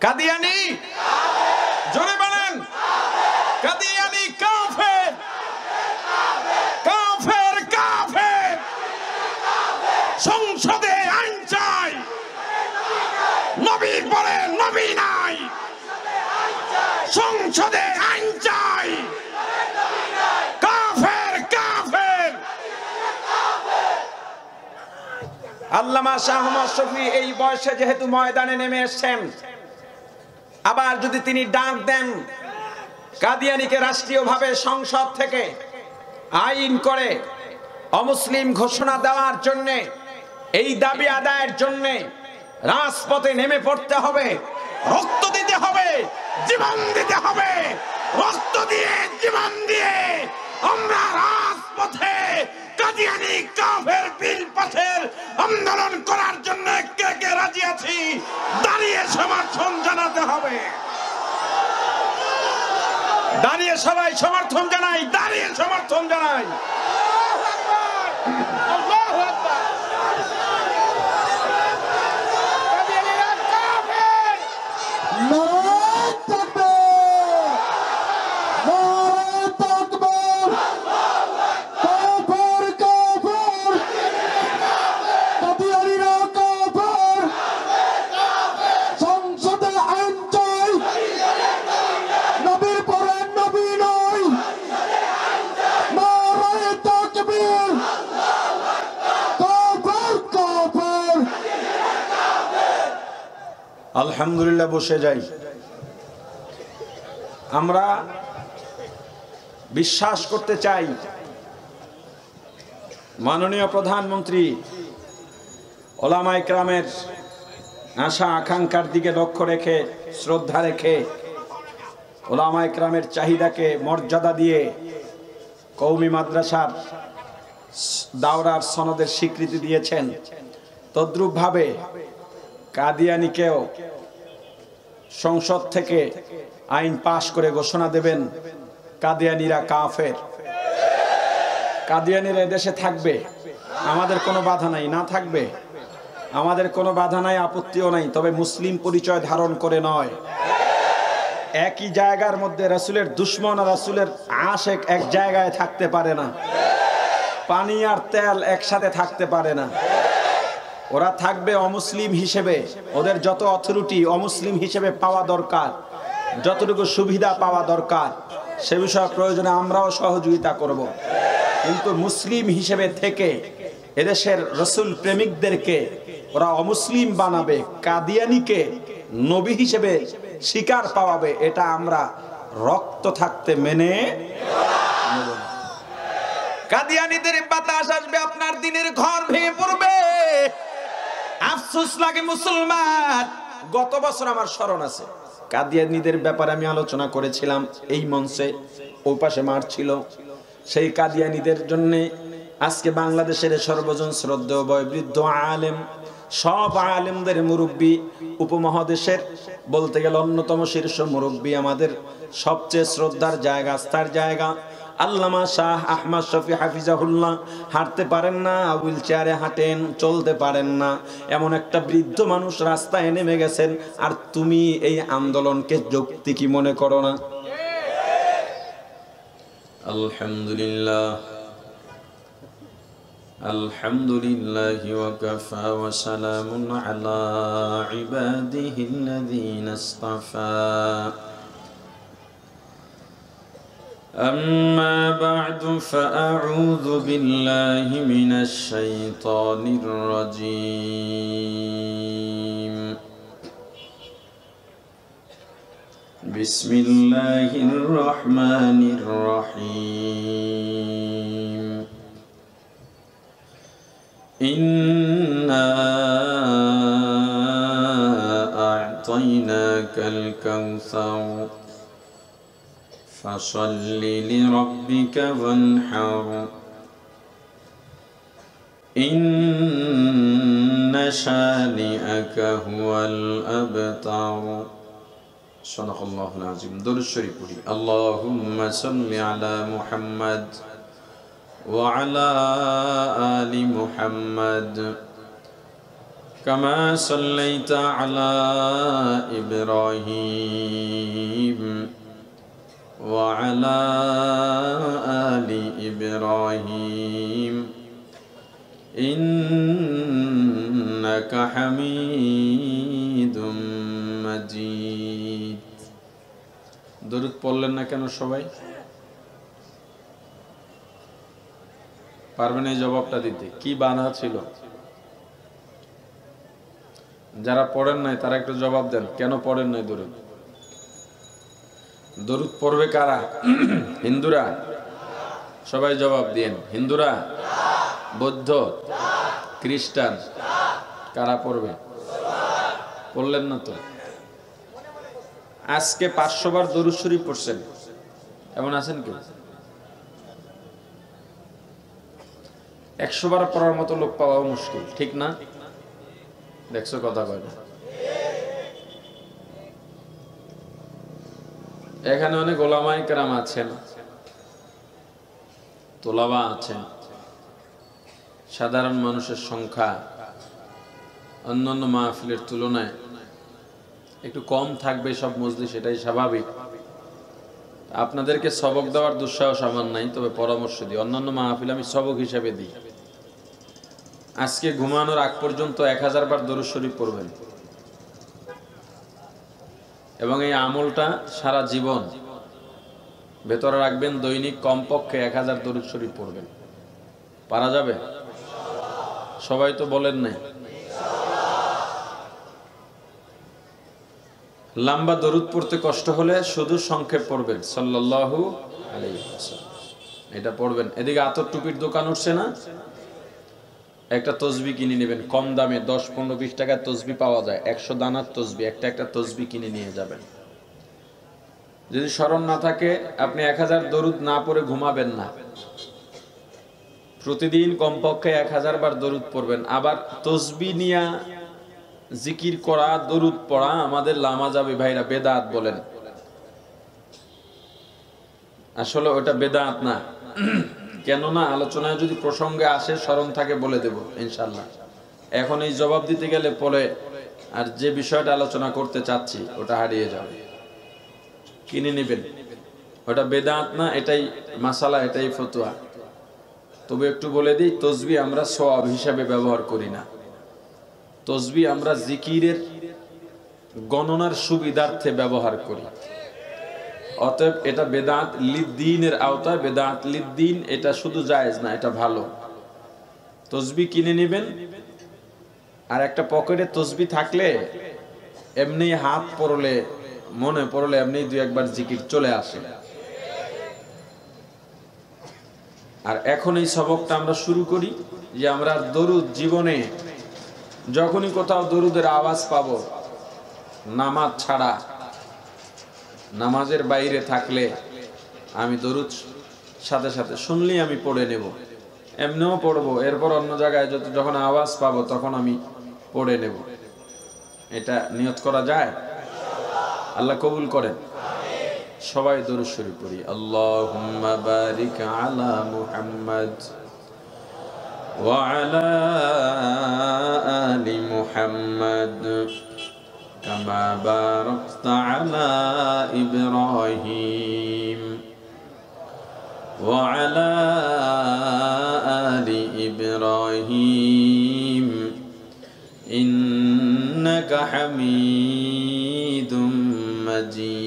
কাদিয়ানি জোরে বলেন, কাদিয়ানি কাফের, কাফের, কাফের। সংসদে আইন চাই, নবীর পরে নবী নাই। সংসদে আইন চাই, কাফের, কাফের। আল্লামা শাহ আহমদ শফী এই বয়সে যেহেতু ময়দানে নেমে এসেছেন, আবার যদি তিনি ডাক দেন কাদিয়ানীকে রাষ্ট্রীয়ভাবে সংসদ থেকে আইন করে অমুসলিম ঘোষণা দেওয়ার জন্য, এই দাবি আদায়ের জন্য রাজপথে নেমে পড়তে হবে, রক্ত দিতে হবে, জীবন দিতে হবে। রক্ত দিয়ে, জীবন দিয়ে আমরা রাজপথে কাদিয়ানী কাফের বিল পাসের আন্দোলন করার জন্য কে কে রাজি আছি দাঁড়িয়ে সমর্থন জানাতে হবে। দাঁড়িয়ে সবাই সমর্থন জানাই, দাঁড়িয়ে সমর্থন জানাই। আল্লাহু আকবার। কাদিয়ানীরা কাফের। আলহামদুলিল্লাহ, বসে যাই। আমরা বিশ্বাস করতে চাই মাননীয় প্রধানমন্ত্রী ওলামায়ে কেরামের আশা আকাঙ্ক্ষার দিকে লক্ষ্য রেখে, শ্রদ্ধা রেখে, ওলামায়ে কেরামের চাহিদাকে মর্যাদা দিয়ে কওমি মাদ্রাসার দাওরার সনদের স্বীকৃতি দিয়েছেন। তদ্রূপভাবে কাদিয়ানীকেও সংসদ থেকে আইন পাশ করে ঘোষণা দেবেন কাদিয়ানীরা কাফের। কাদিয়ানীরা দেশে থাকবে, আমাদের কোনো বাধা নাই, না থাকবে আমাদের কোনো বাধা নাই, আপত্তিও নাই, তবে মুসলিম পরিচয় ধারণ করে নয়। একই জায়গার মধ্যে রাসূলের দুশমন আর রাসূলের আশিক এক জায়গায় থাকতে পারে না। পানি আর তেল একসাথে থাকতে পারে না। ওরা থাকবে অমুসলিম হিসেবে, ওদের যত অথরিটি অমুসলিম হিসেবে পাওয়া দরকার, যতটুকু সুবিধা পাওয়া দরকার সে বিষয়ে প্রয়োজনে আমরাও সহযোগিতা করব। কিন্তু মুসলিম হিসেবে থেকে এদেশের রাসূল প্রেমিকদেরকে ওরা অমুসলিম বানাবে, কাদিয়ানীকে নবী হিসেবে স্বীকার পাওয়াবে, এটা আমরা রক্ত থাকতে মেনে নেব না। কাদিয়ানীদের বাতাস আসবে, আপনার দিনের ঘর ভেঙে পড়বে। আফসোস লাগে মুসলমান। গত বছর আমার স্মরণ আছে, কাদিয়ানীদের ব্যাপারে আমি আলোচনা করেছিলাম এই মঞ্চে, ওই পাশে মাঠ ছিল। সেই কাদিয়ানীদের জন্য আজকে বাংলাদেশের সর্বজন শ্রদ্ধেয় বয়োবৃদ্ধ আলেম, সব আলেমদের মুরব্বী, উপমহাদেশের বলতে গেলে অন্যতম শীর্ষ মুরব্বী, আমাদের সবচেয়ে শ্রদ্ধার জায়গা, আস্থার জায়গা আল্লামা শাহ আহমদ শফী হাফিজাহুল্লাহ হাঁটতে পারেন না, হুইল চেয়ারে হাঁটেন, চলতে পারেন না, এমন একটা বৃদ্ধ মানুষ রাস্তায় নেমে গেছেন। আর তুমি এই আন্দোলনকে যৌক্তিক কি মনে করো না? আলহামদুলিল্লাহ, আলহামদুলিল্লাহ ওয়া কাফা ওয়া সালামুন আলা ইবাদিহিল্লাযীনা ইসতাফা। أما بعد فأعوذ بالله من الشيطان الرجيم. بسم الله الرحمن الرحيم. إنا أعطيناك الكوثر فصل لربك وانحر إن شانئك هو الأبتر. صدق الله العظيم. درود الشريف পড়ি। اللهم صل على محمد وعلى آل محمد كما صليت على إبراهيم وعلى آل إبراهيم إنك حميد مجيد দরুদ পড়লেন না কেন সবাই? পারবেন এই জবাবটা দিতে? কি বাধা ছিল? যারা পড়েন নাই তারা একটু জবাব দেন, কেন পড়েন নাই দরুদ? দরুদ পড়বে কারা? হিন্দুরা? সবাই জবাব দিন। হিন্দুরা, বৌদ্ধ, খ্রিস্টান, কারা পড়বে? পড়লেন না তো? আজকে 500 বার দরুদ শরীফ পড়ছেন, এমন আছেন কেউ? 100 বার পড়ার মতো লোক পাওয়া মুশকিল, ঠিক না? দেখছো কথা কয় না? এখানে অনেক ওলামায়ে কেরাম আছেন, তোলাবা আছেন, সাধারণ মানুষের সংখ্যা অন্যান্য মাহফিলের তুলনায় একটু কম থাকবে সব মজলিস, সেটাই স্বাভাবিক। আপনাদেরকে সবক দেওয়ার দুঃসাহস আমার নাই, তবে পরামর্শ দিই। অন্যান্য মাহফিল আমি সবক হিসাবে দিই। আজকে ঘুমানোর আগ পর্যন্ত 1000 বার দরুদ শরীফ পড়বেন এবং এই আমলটা সারা জীবন ভেতরে রাখবেন। দৈনিক কমপক্ষে 1000 দরুদ শরীফ পড়বেন। পারা যাবে? সবাই তো বলেন নাই। লম্বা দরুদ পড়তে কষ্ট হলে শুধু সংক্ষেপ পড়বেন, সাল্লাল্লাহু আলাইহি ওয়াসাল্লাম, এটা পড়বেন। এদিকে আতর টুপির দোকান উঠছে না, একটা তসবি কিনে নেবেন কম দামে, 10, 15, 20 টাকার তসবি পাওয়া যায়, 100 দানার তসবি, একটা তসবি কিনে নিয়ে যাবেন। যদি স্মরণ না থাকে, আপনি 1000 দরুদ না পড়ে ঘুমাবেন না। প্রতিদিন কমপক্ষে 1000 বার দরুদ পড়বেন। আবার তসবি নিয়া জিকির করা, দরুদ পড়া আমাদের লামাজাবি ভাইরা বেদাত বলেন। আসলে ওটা বেদাত না। কেননা আলোচনায় যদি প্রসঙ্গে আসে, স্মরণ থাকে, বলে দেব ইনশাল্লাহ। এখন এই জবাব দিতে গেলে পরে আর যে বিষয়টা আলোচনা করতে চাচ্ছি ওটা হারিয়ে যাবে। কিনে নেবেন, ওটা বেদাত না, এটাই মাসালা, এটাই ফতোয়া। তবে একটু বলে দিই, তসবি আমরা সওয়াব হিসাবে ব্যবহার করি না। তসবি আমরা জিকিরের গণনার সুবিধার্থে ব্যবহার করি। অতএব এটা বেদাত লিদ্দিনের আওতায়। বেদাত লিদ্দিন এটা শুধু জায়েজ না, এটা ভালো। তসবি কিনে নেবেন, আর একটা পকেটে তসবি থাকলে এমনি হাত পড়লে, মনে পড়লে এমনি 2-1 বার জিকির চলে আসে। আর এখন এই সবকটা আমরা শুরু করি যে আমরা দরুদ জীবনে যখনই কোথাও দরুদের আওয়াজ পাবো, নামাজ ছাড়া, নামাজের বাইরে থাকলে আমি দরুদ সাথে সাথে শুনলেই আমি পড়ে নেব, এমনিও পড়বো। এরপর অন্য জায়গায় যখন আওয়াজ পাবো তখন আমি পড়ে নেব। এটা নিয়ত করা যায়? আল্লাহ কবুল করেন। সবাই দরুদ শরীফ পড়ি। আল্লাহুম্মা বারিক আলা মুহাম্মাদ ওয়া আলা আলি মুহাম্মাদ কামা বারাকতা আলা ইব্রাহিম ওয়া আলা আলি ইব্রাহিম ইন্নাকা হামিদুম মাজিদ।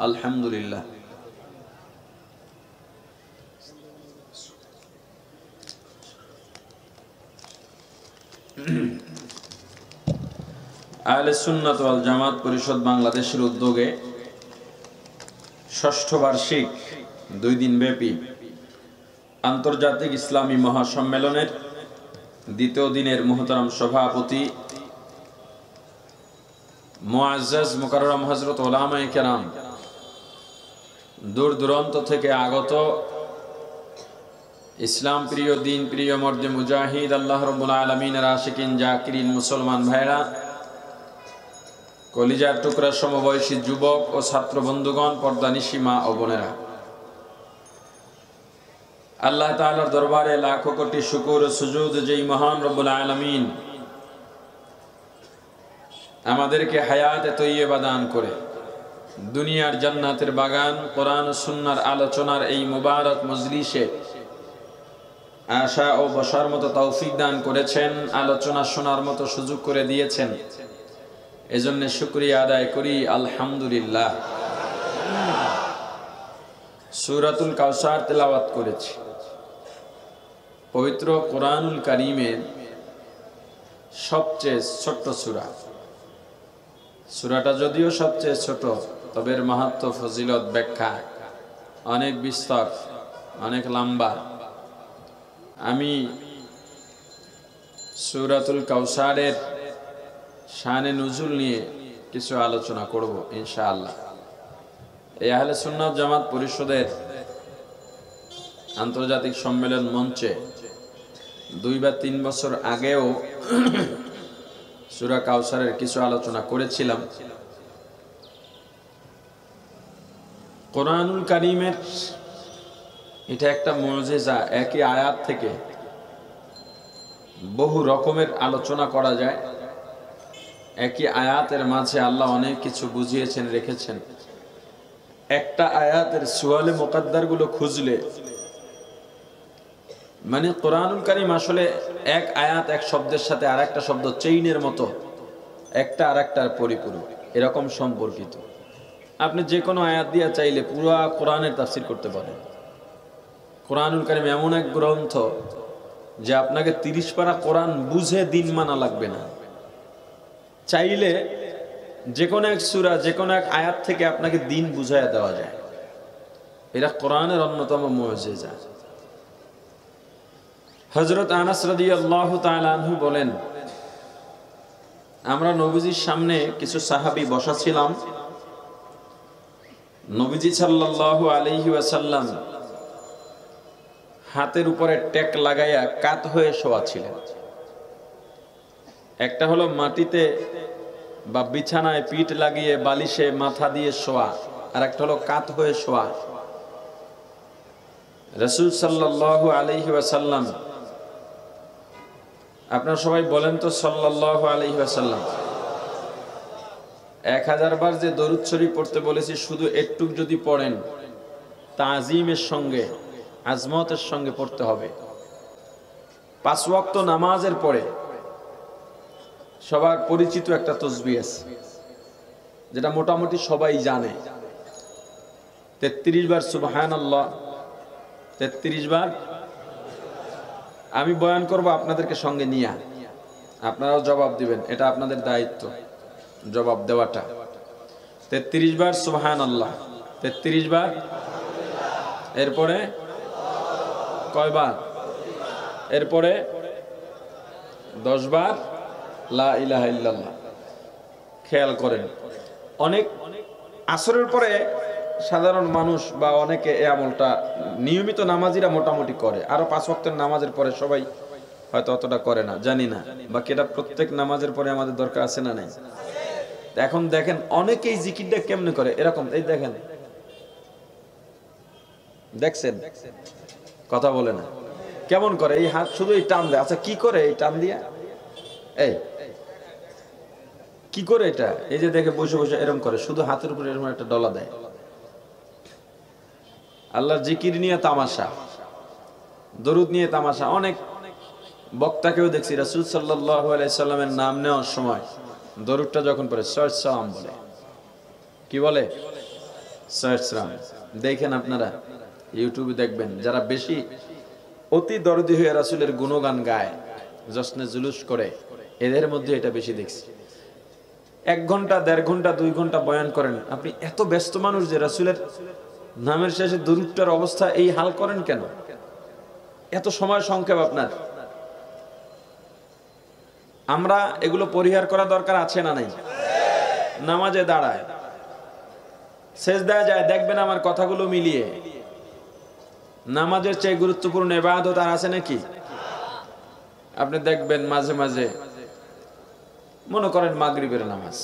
আলহামদুলিল্লাহ। আহলে সুন্নাত ওয়াল জামাত পরিষদ বাংলাদেশের উদ্যোগে ষষ্ঠ বার্ষিক 2 দিন ব্যাপী আন্তর্জাতিক ইসলামী মহাসম্মেলনের দ্বিতীয় দিনের মুহতারাম সভাপতি মুআজ্জাজ মুকাররম হযরত উলামায়ে কেরাম, দূর দূরান্ত থেকে আগত ইসলাম প্রিয়, দিন প্রিয়, মর্দে মুজাহিদ, আল্লাহ রাব্বুল আলামিনের আশিকিন জাকিরিন মুসলমান ভাইরা, কলিজার টুকরা সমবয়সী যুবক ও ছাত্র বন্ধুগণ, পর্দানিশী মা ও বোনেরা, আল্লাহ তাআলার দরবারে লাখো কোটি শুকর ও সুজুদ যেই মহান রব্বুল আলামিন আমাদেরকে হায়াতে তৈয়বা দান করে দুনিয়ার জান্নাতের বাগান কোরআন ও সুন্নাহর আলোচনার এই মুবারক মজলিসে আশা ও বসার মতো তৌফিক দান করেছেন, আলোচনা শোনার মতো সুযোগ করে দিয়েছেন। এজন্য শুকরিয়া আদায় করি, আলহামদুলিল্লাহ। সূরাতুল কাউসার তেলাওয়াত করেছি। পবিত্র কোরআনুল কারীমের সবচেয়ে ছোট্ট সূরা। সূরাটা যদিও সবচেয়ে ছোট, তবে এর মাহাত্ম্য, ফজিলত, ব্যাখ্যা অনেক বিস্তর, অনেক লম্বা। আমি সূরাতুল কাউসারের শানে নুজুল নিয়ে কিছু আলোচনা করব ইনশাআল্লাহ। এই আহলে সুন্নাত জামাত পরিষদের আন্তর্জাতিক সম্মেলন মঞ্চে 2 বা 3 বছর আগেও সূরা কাউসারের কিছু আলোচনা করেছিলাম। কোরআনুল কারীমের এটা একটা মুজিজা। একই আয়াত থেকে বহু রকমের আলোচনা করা যায়। একই আয়াতের মাঝে আল্লাহ অনেক কিছু বুঝিয়েছেন, রেখেছেন। একটা আয়াতের সুয়ালে মুকাদ্দার গুলো খুঁজলে মানে কোরআনুল কারীম আসলে এক আয়াত এক শব্দের সাথে আরেকটা শব্দ চেইনের মতো, একটা আরেকটার পরিপূরক, এরকম সম্পর্কিত। আপনি যে কোনো আয়াত দিয়ে চাইলে পুরো কোরআনের তাফসীর করতে পারেন। কোরআনুল কারীম এমন এক গ্রন্থ যে আপনাকে 30 পারা কোরআন বুঝে দিন মানা লাগবে না। চাইলে যে কোনো এক সূরা, যে কোনো এক আয়াত থেকে আপনাকে দিন বুঝাইয়া দেওয়া যায়। এটা কোরআনের অন্যতম মুজিজা। হযরত আনাস রাদিয়াল্লাহু তাআলা আনহু বলেন, আমরা নবীজির সামনে কিছু সাহাবী বসা ছিলাম। নবীজি সাল্লাল্লাহু আলাইহি ওয়াসাল্লাম হাতের উপরে টেক লাগাইয়া কাত হয়ে শোয়া ছিলেন। একটা হলো মাটিতে বা বিছানায় পিঠ লাগিয়ে বালিশে মাথা দিয়ে শোয়া, আর একটা হলো কাত হয়ে শোয়া। রাসূল সাল্লাল্লাহু আলাইহি ওয়াসাল্লাম, আপনারা সবাই বলেন তো সাল্লাল্লাহু আলাইহি ওয়াসাল্লাম। 1000 বার যে দরুদ শরীফ পড়তে বলেছি, শুধু একটু যদি পড়েন তাজিমের সঙ্গে, আজমতের সঙ্গে পড়তে হবে। 5 ওয়াক্ত নামাজের পরে সবার পরিচিত একটা তাসবিহ আছে, যেটা মোটামুটি সবাই জানে। 33 বার সুবহানাল্লাহ, 33 বার। আমি বয়ান করব আপনাদেরকে সঙ্গে নিয়ে, আপনারাও জবাব দিবেন। এটা আপনাদের দায়িত্ব, জবাব দেওয়াটা। 33 বার সুবহানাল্লাহ, 33 বার। এরপরে কয়বার? এরপরে 10 বার লা ইলাহা ইল্লাল্লাহ। খেয়াল করেন, অনেক আসরের পরে সাধারণ মানুষ বা অনেকে এই আমলটা নিয়মিত নামাজিরা মোটামুটি করে। আরো 5 ওয়াক্তের নামাজের পরে সবাই হয়তো অতটা করে না, জানি না। বাকি এটা প্রত্যেক নামাজের পরে আমাদের দরকার আছে না নাই? এখন দেখেন অনেকেই জিকিরটা কেমনে করে, এরকম। এই দেখেন, দেখছেন? কথা বলে না, কেমন করে? এই হাত শুধু এই টান দেয়। আচ্ছা, কি করে এই টান দিয়া? এই কি করে এটা? এই যে দেখে বসে বসে এরকম করে, শুধু হাতের উপরে এরকম একটা ডলা দেয়। আল্লাহর জিকির নিয়ে তামাশা, দরুদ নিয়ে তামাশা। অনেক বক্তাকেও দেখছি রাসূল সাল্লাল্লাহু আলাইহি সাল্লামের নাম নেওয়ার সময় দরুদটা যখন পড়ে সালাম বলে। কি বলে? সালাম। দেখেন আপনারা ইউটিউবে দেখবেন, যারা বেশি অতি দরদি হয়ে রাসূলের গুণগান গায়, জশ্নে জুলুস করে, এদের মধ্যে এটা বেশি দেখছি। 1 ঘন্টা, 1.5 ঘন্টা, 2 ঘন্টা বয়ান করেন। আপনি এত ব্যস্ত মানুষ যে রাসূলের নামের শেষে দরুদটার অবস্থা এই হাল করেন কেন? এত সময় সংক্ষেপ আপনার। আমরা এগুলো পরিহার করা দরকার আছে না নাই? নামাজে দাঁড়ায়, সেজদায় যায়, দেখবেন আমার কথাগুলো মিলিয়ে নামাজের চেয়ে গুরুত্বপূর্ণ ইবাদত আর আছে নাকি? আপনি দেখবেন মাঝে মাঝে, মনে করেন মাগরিবের নামাজ,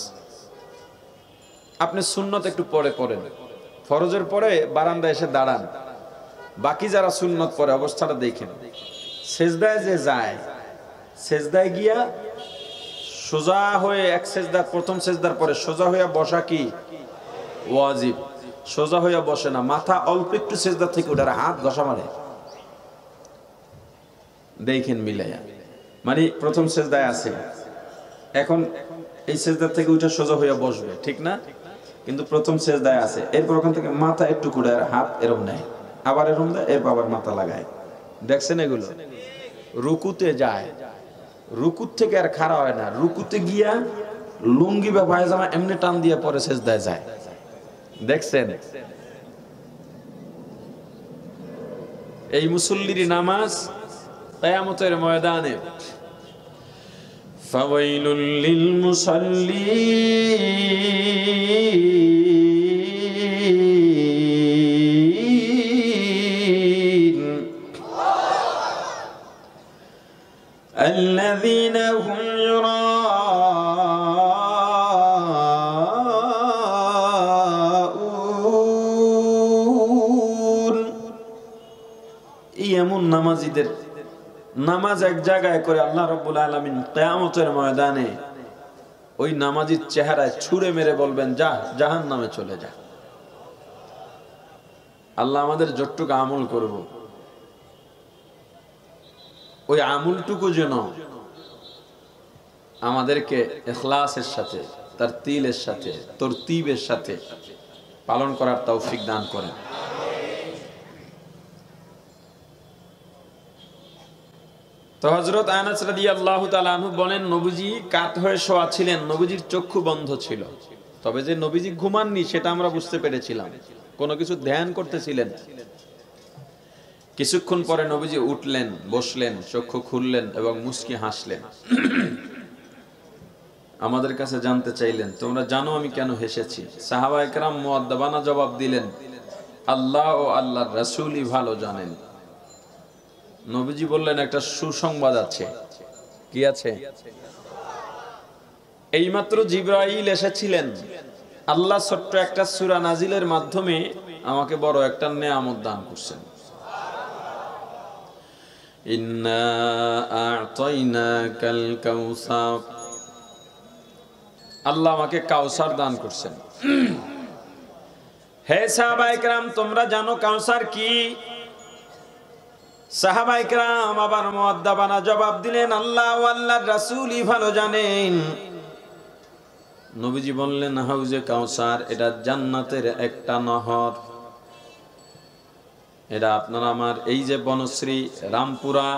আপনি সুন্নত একটু পরে পড়েন, ফরজের পরে বারান্দায় এসে দাঁড়ান, বাকি যারা সুন্নত পড়ে অবস্থাটা দেখেন, সেজদায় যে যায়, সেজদায় গিয়া সোজা হয়ে এক সেজদার প্রথম সেজদার পরে সোজা হইয়া বসা কি ওয়াজিব। সোজা হইয়া বসে না, মাথা অল্প একটু সেজদার থেকে ওঠার হাত ঘষা মারে। দেখেন মিলাইয়া, মানে প্রথম সেজদায় আছে, এখন এই সেজদার থেকে উঠে সোজা হইয়া বসবে, ঠিক না? কিন্তু প্রথম সেজদায় আছে, এরপর ওখান থেকে মাথা একটু কুড়ে আর হাত এরম নেয়, আবার এরম দেয়, এরপর আবার মাথা লাগায়। দেখছেন এগুলো? রুকুতে যায়, রুকুর থেকে আর খাড়া হয় না, রুকুতে গিয়া লুঙ্গি বা পায়জামা এমনি টান দিয়ে পরে সেজদায় যায়। দেখছেন? এই মুসল্লির নামাজ কিয়ামতের ময়দানে ফাওয়াইলুল লিল মুসাল্লিন আল্লাযীনা হুম ইউরাউন। এই এমন নামাজীদের নামাজ এক জায়গায় করে আল্লাহ রাব্বুল আলামিন কিয়ামতের ময়দানে ওই নামাজীর চেহারায় ছুঁড়ে মেরে বলবেন, যা জাহান্নামে চলে যা। আল্লাহ আমাদের যতটুকু আমল করব, ওই আমলটুকু যেন আমাদেরকে ইখলাসের সাথে, তারতিলের সাথে, তরতিবের সাথে পালন করার তৌফিক দান করেন। তো হযরত আনাস রাদিয়াল্লাহু তাআলা আনহু বলেন, নবীজি কাত হয়ে শোয়া ছিলেন, নবীজির চক্ষু বন্ধ ছিল, তবে যে নবীজি ঘুমাননি সেটা আমরা বুঝতে পেরেছিলাম, কোনো কিছু ধ্যান করতেছিলেন। কিছুক্ষণ পরে নবীজি উঠলেন, বসলেন, চক্ষু খুললেন এবং মুস্কি হাসলেন। আমাদের কাছে জানতে চাইলেন, তোমরা জানো আমি কেন হেসেছি? সাহাবায়ে কেরাম মুআদ্দাবানা জবাব দিলেন, আল্লাহ ও আল্লাহর রাসূলই ভালো জানেন। নবীজি বললেন, একটা সুসংবাদ আছে। কি আছে? এইমাত্র জিবরাইল এসেছিলেন, আল্লাহ ছোট্ট একটা সূরা নাজিলের মাধ্যমে আমাকে বড় একটা নেয়ামত দান করছেন। ইন্না আ'তাইনাকাল কাউসার, আল্লাহ আমাকে কাউসার দান করছেন। হে সাহাবায়ে কেরাম, তোমরা জানো কাউসার কি? সাহাবায়ে কেরাম আবার মুআদ্দাবানা জবাব দিলেন, আল্লাহ ও আল্লাহর রাসূলই ভালো জানেন। নবীজি বললেন, হাউজে কাউসার এটা জান্নাতের একটা নহর। এটা আপনার আমার এই যে বনশ্রী, রামপুরা,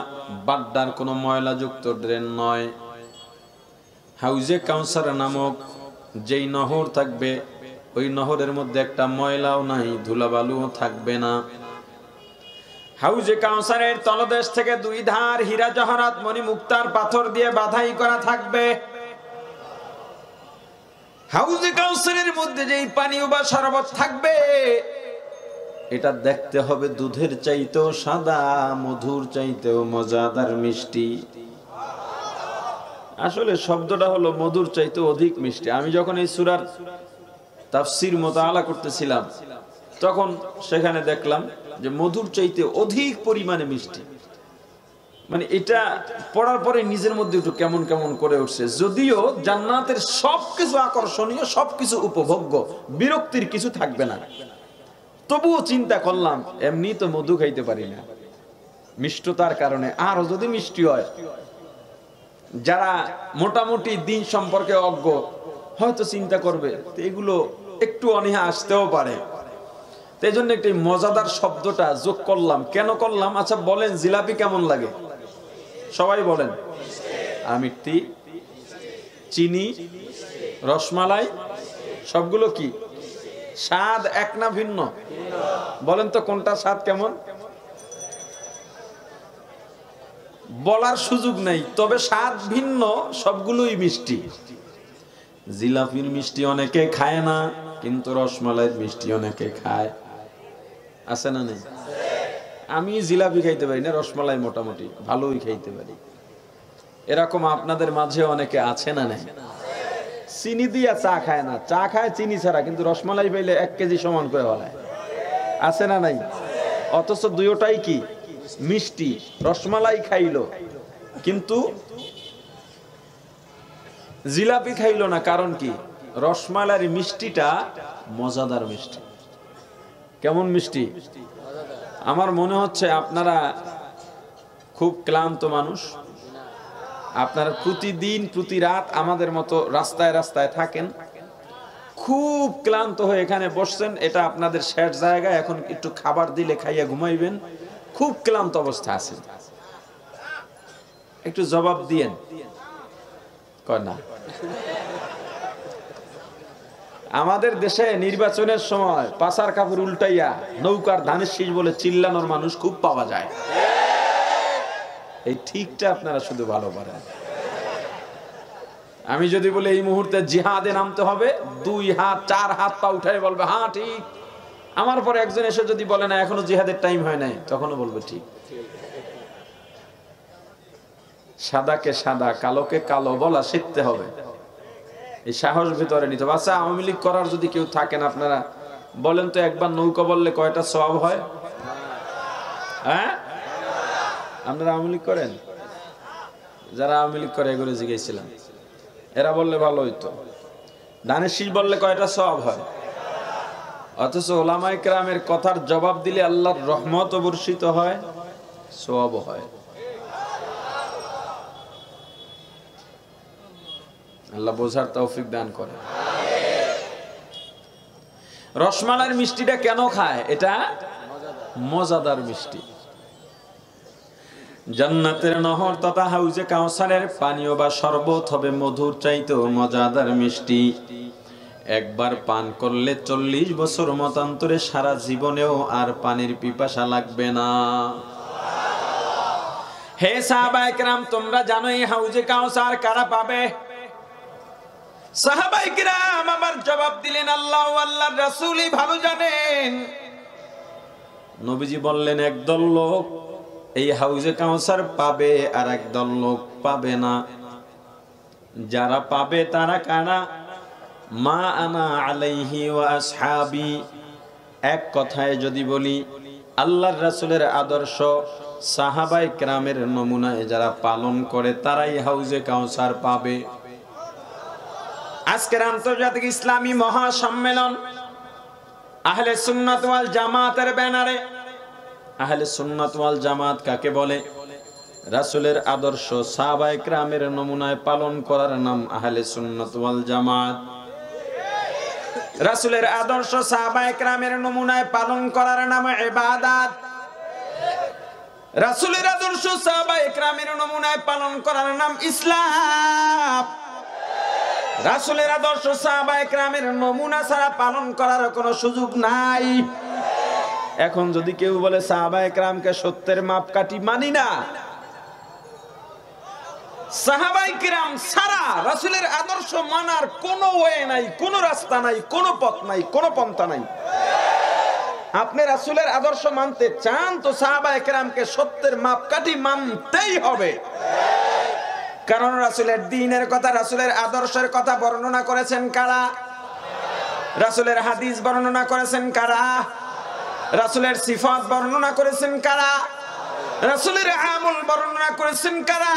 বাড্ডার কোনো ময়লাযুক্ত ড্রেন নয়। হাউজে কাউসার নামক যেই নহর থাকবে, ওই নহরের মধ্যে একটা ময়লাও নাই, ধুলাবালুও থাকবে না। হাউজে কাউসারের তলদেশ থেকে দুই ধার হীরা জহরাত মণি মুক্তার পাথর দিয়ে বাধাই করা থাকবে। হাউজে কাউসারের মধ্যে যেই পানি বা শরবত থাকবে, এটা দেখতে হবে দুধের চাইতেও সাদা, মধুর চাইতেও মজাদার মিষ্টি। আসলে শব্দটা হলো মধুর চাইতে অধিক মিষ্টি। আমি যখন এই সূরার তাফসীর মুতাআলা করতেছিলাম, তখন সেখানে দেখলাম যে মধুর চাইতে অধিক পরিমাণে মিষ্টি। মানে এটা পড়ার পরে নিজের মধ্যে একটু কেমন কেমন করে উঠছে। যদিও জান্নাতের সবকিছু আকর্ষণীয়, সবকিছু উপভোগ্য, বিরক্তির কিছু থাকবে না, তবুও চিন্তা করলাম এমনি তো মধু খাইতে পারি না, মিষ্টতার কারণে আরো যদি মিষ্টি হয়। যারা মোটামুটি দিন সম্পর্কে অজ্ঞ হয়তো চিন্তা করবে এগুলো একটু অনীহা আসতেও পারে। এই জন্য একটি মজাদার শব্দটা যোগ করলাম। কেন করলাম? আচ্ছা বলেন, জিলাপি কেমন লাগে? সবাই বলেন। আমিত্তি, চিনি, রসমালাই, সবগুলো কি স্বাদ এক না ভিন্ন? বলেন তো কোনটা স্বাদ কেমন? বলার সুযোগ নেই, তবে স্বাদ ভিন্ন, সবগুলোই মিষ্টি। জিলাপির মিষ্টি অনেকে খায় না, কিন্তু রসমালাইয়ের মিষ্টি অনেকে খায়। আছে না নেই? আমি জিলাপি খাইতে পারি না, রসমালাই মোটামুটি ভালোই খাইতে পারি। এরকম আপনাদের মাঝে অনেকে আছে না নেই? চিনি দিয়া চা খায় না, চা খায় চিনি ছাড়া, কিন্তু রসমালাই পাইলে 1 কেজি সমান করে বলায়। আছে না নাই? অথচ দুইটাই কি মিষ্টি, রসমালাই খাইলো কিন্তু জিলাপি খাইলো না। কারণ কি? রসমালাইয়ের মিষ্টিটা মজাদার মিষ্টি। কেমন মিষ্টি? আমার মনে হচ্ছে আপনারা খুব ক্লান্ত মানুষ, আপনারা প্রতিদিন প্রতি রাত আমাদের মতো রাস্তায় রাস্তায় থাকেন, খুব ক্লান্ত হয়ে এখানে বসছেন, এটা আপনাদের শেষ জায়গা, এখন একটু খাবার দিলে খাইয়া ঘুমাইবেন, খুব ক্লান্ত অবস্থা আছেন, একটু জবাব দিয়েন। কয় না। আমাদের দেশে নির্বাচনের সময় পাছার কাপড় উল্টাইয়া নৌকার ধানের শীষ বলে চিল্লানোর মানুষ খুব পাওয়া যায়। এই ঠিকটা আপনারা শুধু ভালো পারেন। আমি যদি বলি এই মুহূর্তে জিহাদে নামতে হবে, 2 হাত 4 হাত পা উঠায় বলবে হ্যাঁ ঠিক। আমার পরে একজন এসে যদি বলে না এখনো জিহাদের টাইম হয় নাই, তখনও বলবে ঠিক। সাদাকে সাদা কালোকে কালো বলা শিখতে হবে, এই সাহস ভিতরে নিতে হবে। আচ্ছা, আওয়ামী লীগ করার যদি কেউ থাকেন আপনারা বলেন তো, একবার নৌকা বললে কয়টা সওয়াব হয়? হ্যাঁ, আপনারা আওয়ামী লীগ করেন? যারা আওয়ামী লীগ করে এগুলো জিজ্ঞেসছিলাম, এরা বললে ভালো হইতো। ধানের শীষ বললে কয়টা সওয়াব হয়? অথচ ওলামায়ে কেরামের কথার জবাব দিলে আল্লাহর রহমত বর্ষিত হয়, সওয়াব হয়। আল্লাহ বোঝার তৌফিক দান করে। রসমালাইয়ের মিষ্টিটা কেন খায়? এটা মজাদার মিষ্টি। জান্নাতের নহর তথা হাউজে কাউসারের পানীয় বা শরবত হবে মধুর চাইতেও মজাদার মিষ্টি। একবার পান করলে 40 বছর মতান্তরে সারা জীবনেও আর পানির পিপাসা লাগবে না। হে সাহাবায়ে কেরাম, তোমরা জানো এই হাউজে কাউসার কারা পাবে? সাহাবায়ে কেরাম আবার জবাব দিলেন আল্লাহ ও আল্লাহর রাসূলই ভালো জানেন। নবীজি বললেন একদল লোক এই হাউজে কাউসার পাবে আর একদল লোক পাবে না। যারা পাবে তারা কারা? মা আনা আলাইহি ওয়া আসহাবি। এক কথায় যদি বলি, আল্লাহর রাসূলের আদর্শ সাহাবায়ে কেরামের নমুনায় যারা পালন করে তারাই হাউজে কাউসার পাবে। আজকের আন্তর্জাতিক ইসলামী মহাসম্মেলন আহলে সুন্নাত ওয়াল জামাতের ব্যানারে, আহলে সুন্নাত ওয়াল জামাত কাকে বলে? রাসূলের আদর্শ সাহাবায়ে কেরামের নমুনায় পালন করার নাম আহলে সুন্নাত ওয়াল জামাত। রাসূলের আদর্শ সাহাবায়ে কেরামের নমুনায় পালন করার নাম ইবাদত। রাসূলের আদর্শ সাহাবায়ে কেরামের নমুনায় পালন করার নাম ইসলাম। রাসূলের আদর্শ সাহাবায়ে কেরামের নমুনা ছাড়া পালন করার কোনো সুযোগ নাই। এখন যদি কেউ বলে সাহাবায়ে কেরামকে সত্যের মাপকাঠি মানি না, সাহাবায়ে কেরাম ছাড়া রাসূলের আদর্শ মানার কোনো ওয়ে নাই, কোনো রাস্তা নাই, কোনো পথ নাই, কোনো পন্থা নাই। আপনি রাসূলের আদর্শ মানতে চান তো সাহাবায়ে কেরামকে সত্যের মাপকাঠি মানতেই হবে। কারণ রাসূলের দ্বীনের কথা, রাসূলের আদর্শের কথা বর্ণনা করেছেন কারা? রাসূলের হাদিস বর্ণনা করেছেন কারা? রাসূলের সিফাত বর্ণনা করেছেন কারা? রাসূলের আমল বর্ণনা করেছেন কারা?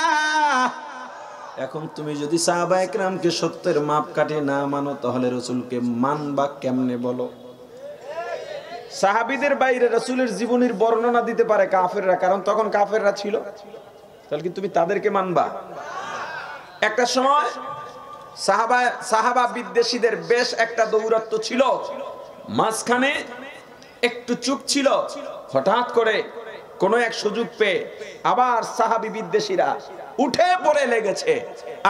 এখন তুমি যদি সাহাবায়ে কেরামকে সত্যের মাপকাঠি না মানো, তাহলে রাসূলকে মানবা কেমনে বলো? সাহাবীদের বাইরে রাসূলের জীবনীর বর্ণনা দিতে পারে কাফেররা, কারণ তখন কাফেররা ছিল। তাহলে কি তুমি তাদেরকে মানবা? একটা সময় সাহাবা বিদ্বেষীদের বেশ একটা দৌরাত্ম্য ছিল, মাঝখানে একটু চুপ ছিল, হঠাৎ করে কোন এক সুযোগ পেয়ে আবার সাহাবী বিদ্বেষীরা উঠে পড়ে লেগেছে।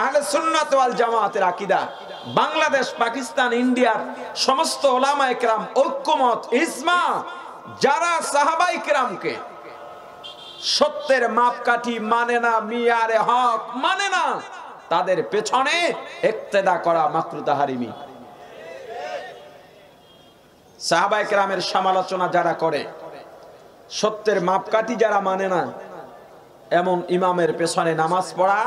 আহলে সুন্নাত ওয়াল জামাতের আকীদা বাংলাদেশ, পাকিস্তান, ইন্ডিয়ার সমস্ত উলামায়ে কেরাম ঐক্যমত, ইজমা, যারা সাহাবায়ে কেরামকে সত্যের মাপকাঠি মানে না, মিয়ারে হক মানে না, তাদের পেছনে ইক্তেদা করা মাকরুহ তাহরিমি। সাহাবায়ে কেরামের সমালোচনা যারা করে, সত্যের মাপকাঠি যারা মানে না, এমন ইমামের পেছনে নামাজ পড়া।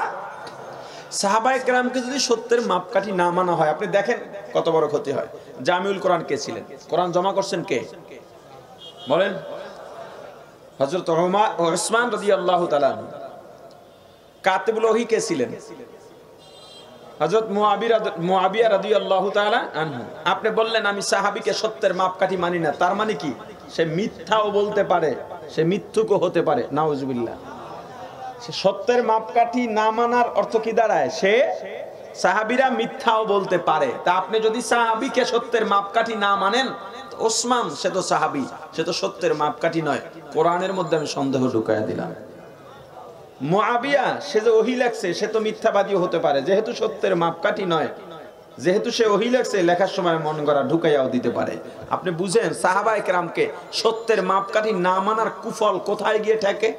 সাহাবায়ে কেরামকে যদি সত্যের মাপকাঠি না মানা হয়, আপনি দেখেন কত বড় ক্ষতি হয়। জামিউল কোরআন কে ছিলেন? কোরআন জমা করছেন কে? বলেন। হযরত ওসমান রাদিয়াল্লাহু তাআলা কাতিবুল ওহী কে ছিলেন? হযরত মুআবিয়া রাদিয়াল্লাহু তাআলা আনহু। আপনি বললেন আমি সাহাবীকে সত্যের মাপকাঠি মানি না, তার মানে কি? সে মিথ্যাও বলতে পারে, সে মিথ্যুকও হতে পারে। নাউজুবিল্লাহ। সে সত্যের মাপকাঠি না মানার অর্থ কি দাঁড়ায়? সে সাহাবীরা মিথ্যাও বলতে পারে। তা আপনি যদি সাহাবীকে সত্যের মাপকাঠি না মানেন, ওসমান সে তো সাহাবী, সে তো সত্যের মাপকাঠি নয়। কোরআনের মধ্যে আমি সন্দেহ ঢুকায়া দিলাম। মুআবিয়া সে যে ওহী লেখছে সে তো মিথ্যাবাদীও হতে পারে, যেহেতু সত্যের মাপকাঠি নয়, যেহেতু সে ওহী লেখছে, লেখার সময় মন গড়া ঢুকাইয়াও দিতে পারে। আপনি বুঝেন সাহাবায়ে কেরামকে সত্যের মাপকাঠি না মানার কুফল কোথায় গিয়ে ঠেকে?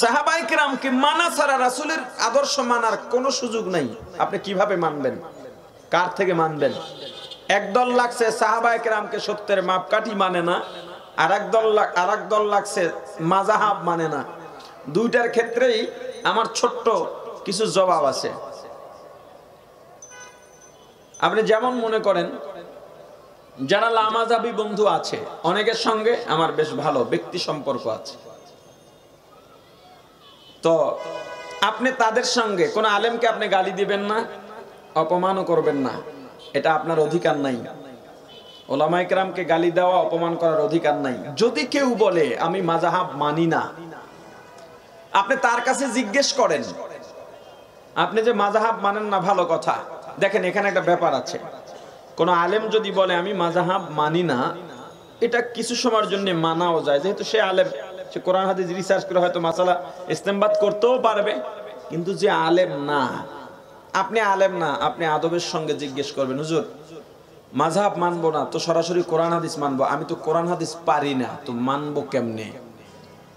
সাহাবায়ে কেরামকে মানা ছাড়া রাসূলের আদর্শ মানার কোনো সুযোগ নাই। আপনি কিভাবে মানবেন? কার থেকে মানবেন? একদল লাগছে সাহাবায়ে কেরামকে সত্যের মাপকাঠি মানে না, আরেক দল লাগছে মাযহাব মানে না। দুইটার ক্ষেত্রেই আমার ছোট্ট কিছু জবাব আছে। আপনি যেমন মনে করেন, যারা লামাযাবি বন্ধু আছে, অনেকের সঙ্গে আমার বেশ ভালো ব্যক্তি সম্পর্ক আছে, তো আপনি তাদের সঙ্গে কোন আলেমকে আপনি গালি দিবেন না, অপমানও করবেন না, এটা আপনার অধিকার নাই। ওলামায়ে কেরামকে গালি দেওয়া, অপমান করার অধিকার নাই। যদি কেউ বলে আমি মাযহাব মানি না, আপনি তার কাছে জিজ্ঞেস করেন, আপনি যে মাযহাব মানেন না ভালো কথা, দেখেন এখানে একটা ব্যাপার আছে। কোন আলেম যদি বলে আমি মাযহাব মানি না, এটা কিছু সময়ের জন্য মানাও যায়, যেহেতু সে আলেম, সে কোরআন হাদিস রিসার্চ করে হয়তো মাসালা ইস্তেমবাদ করতেও পারবে। কিন্তু যে আলেম না, আপনি আলেম না, আপনি আদবের সঙ্গে জিজ্ঞেস করবেন, হুজুর মাযহাব মানবো না, তো সরাসরি কোরআন হাদিস মানবো, আমি তো কোরআন হাদিস পারি না, তো মানবো কেমনে?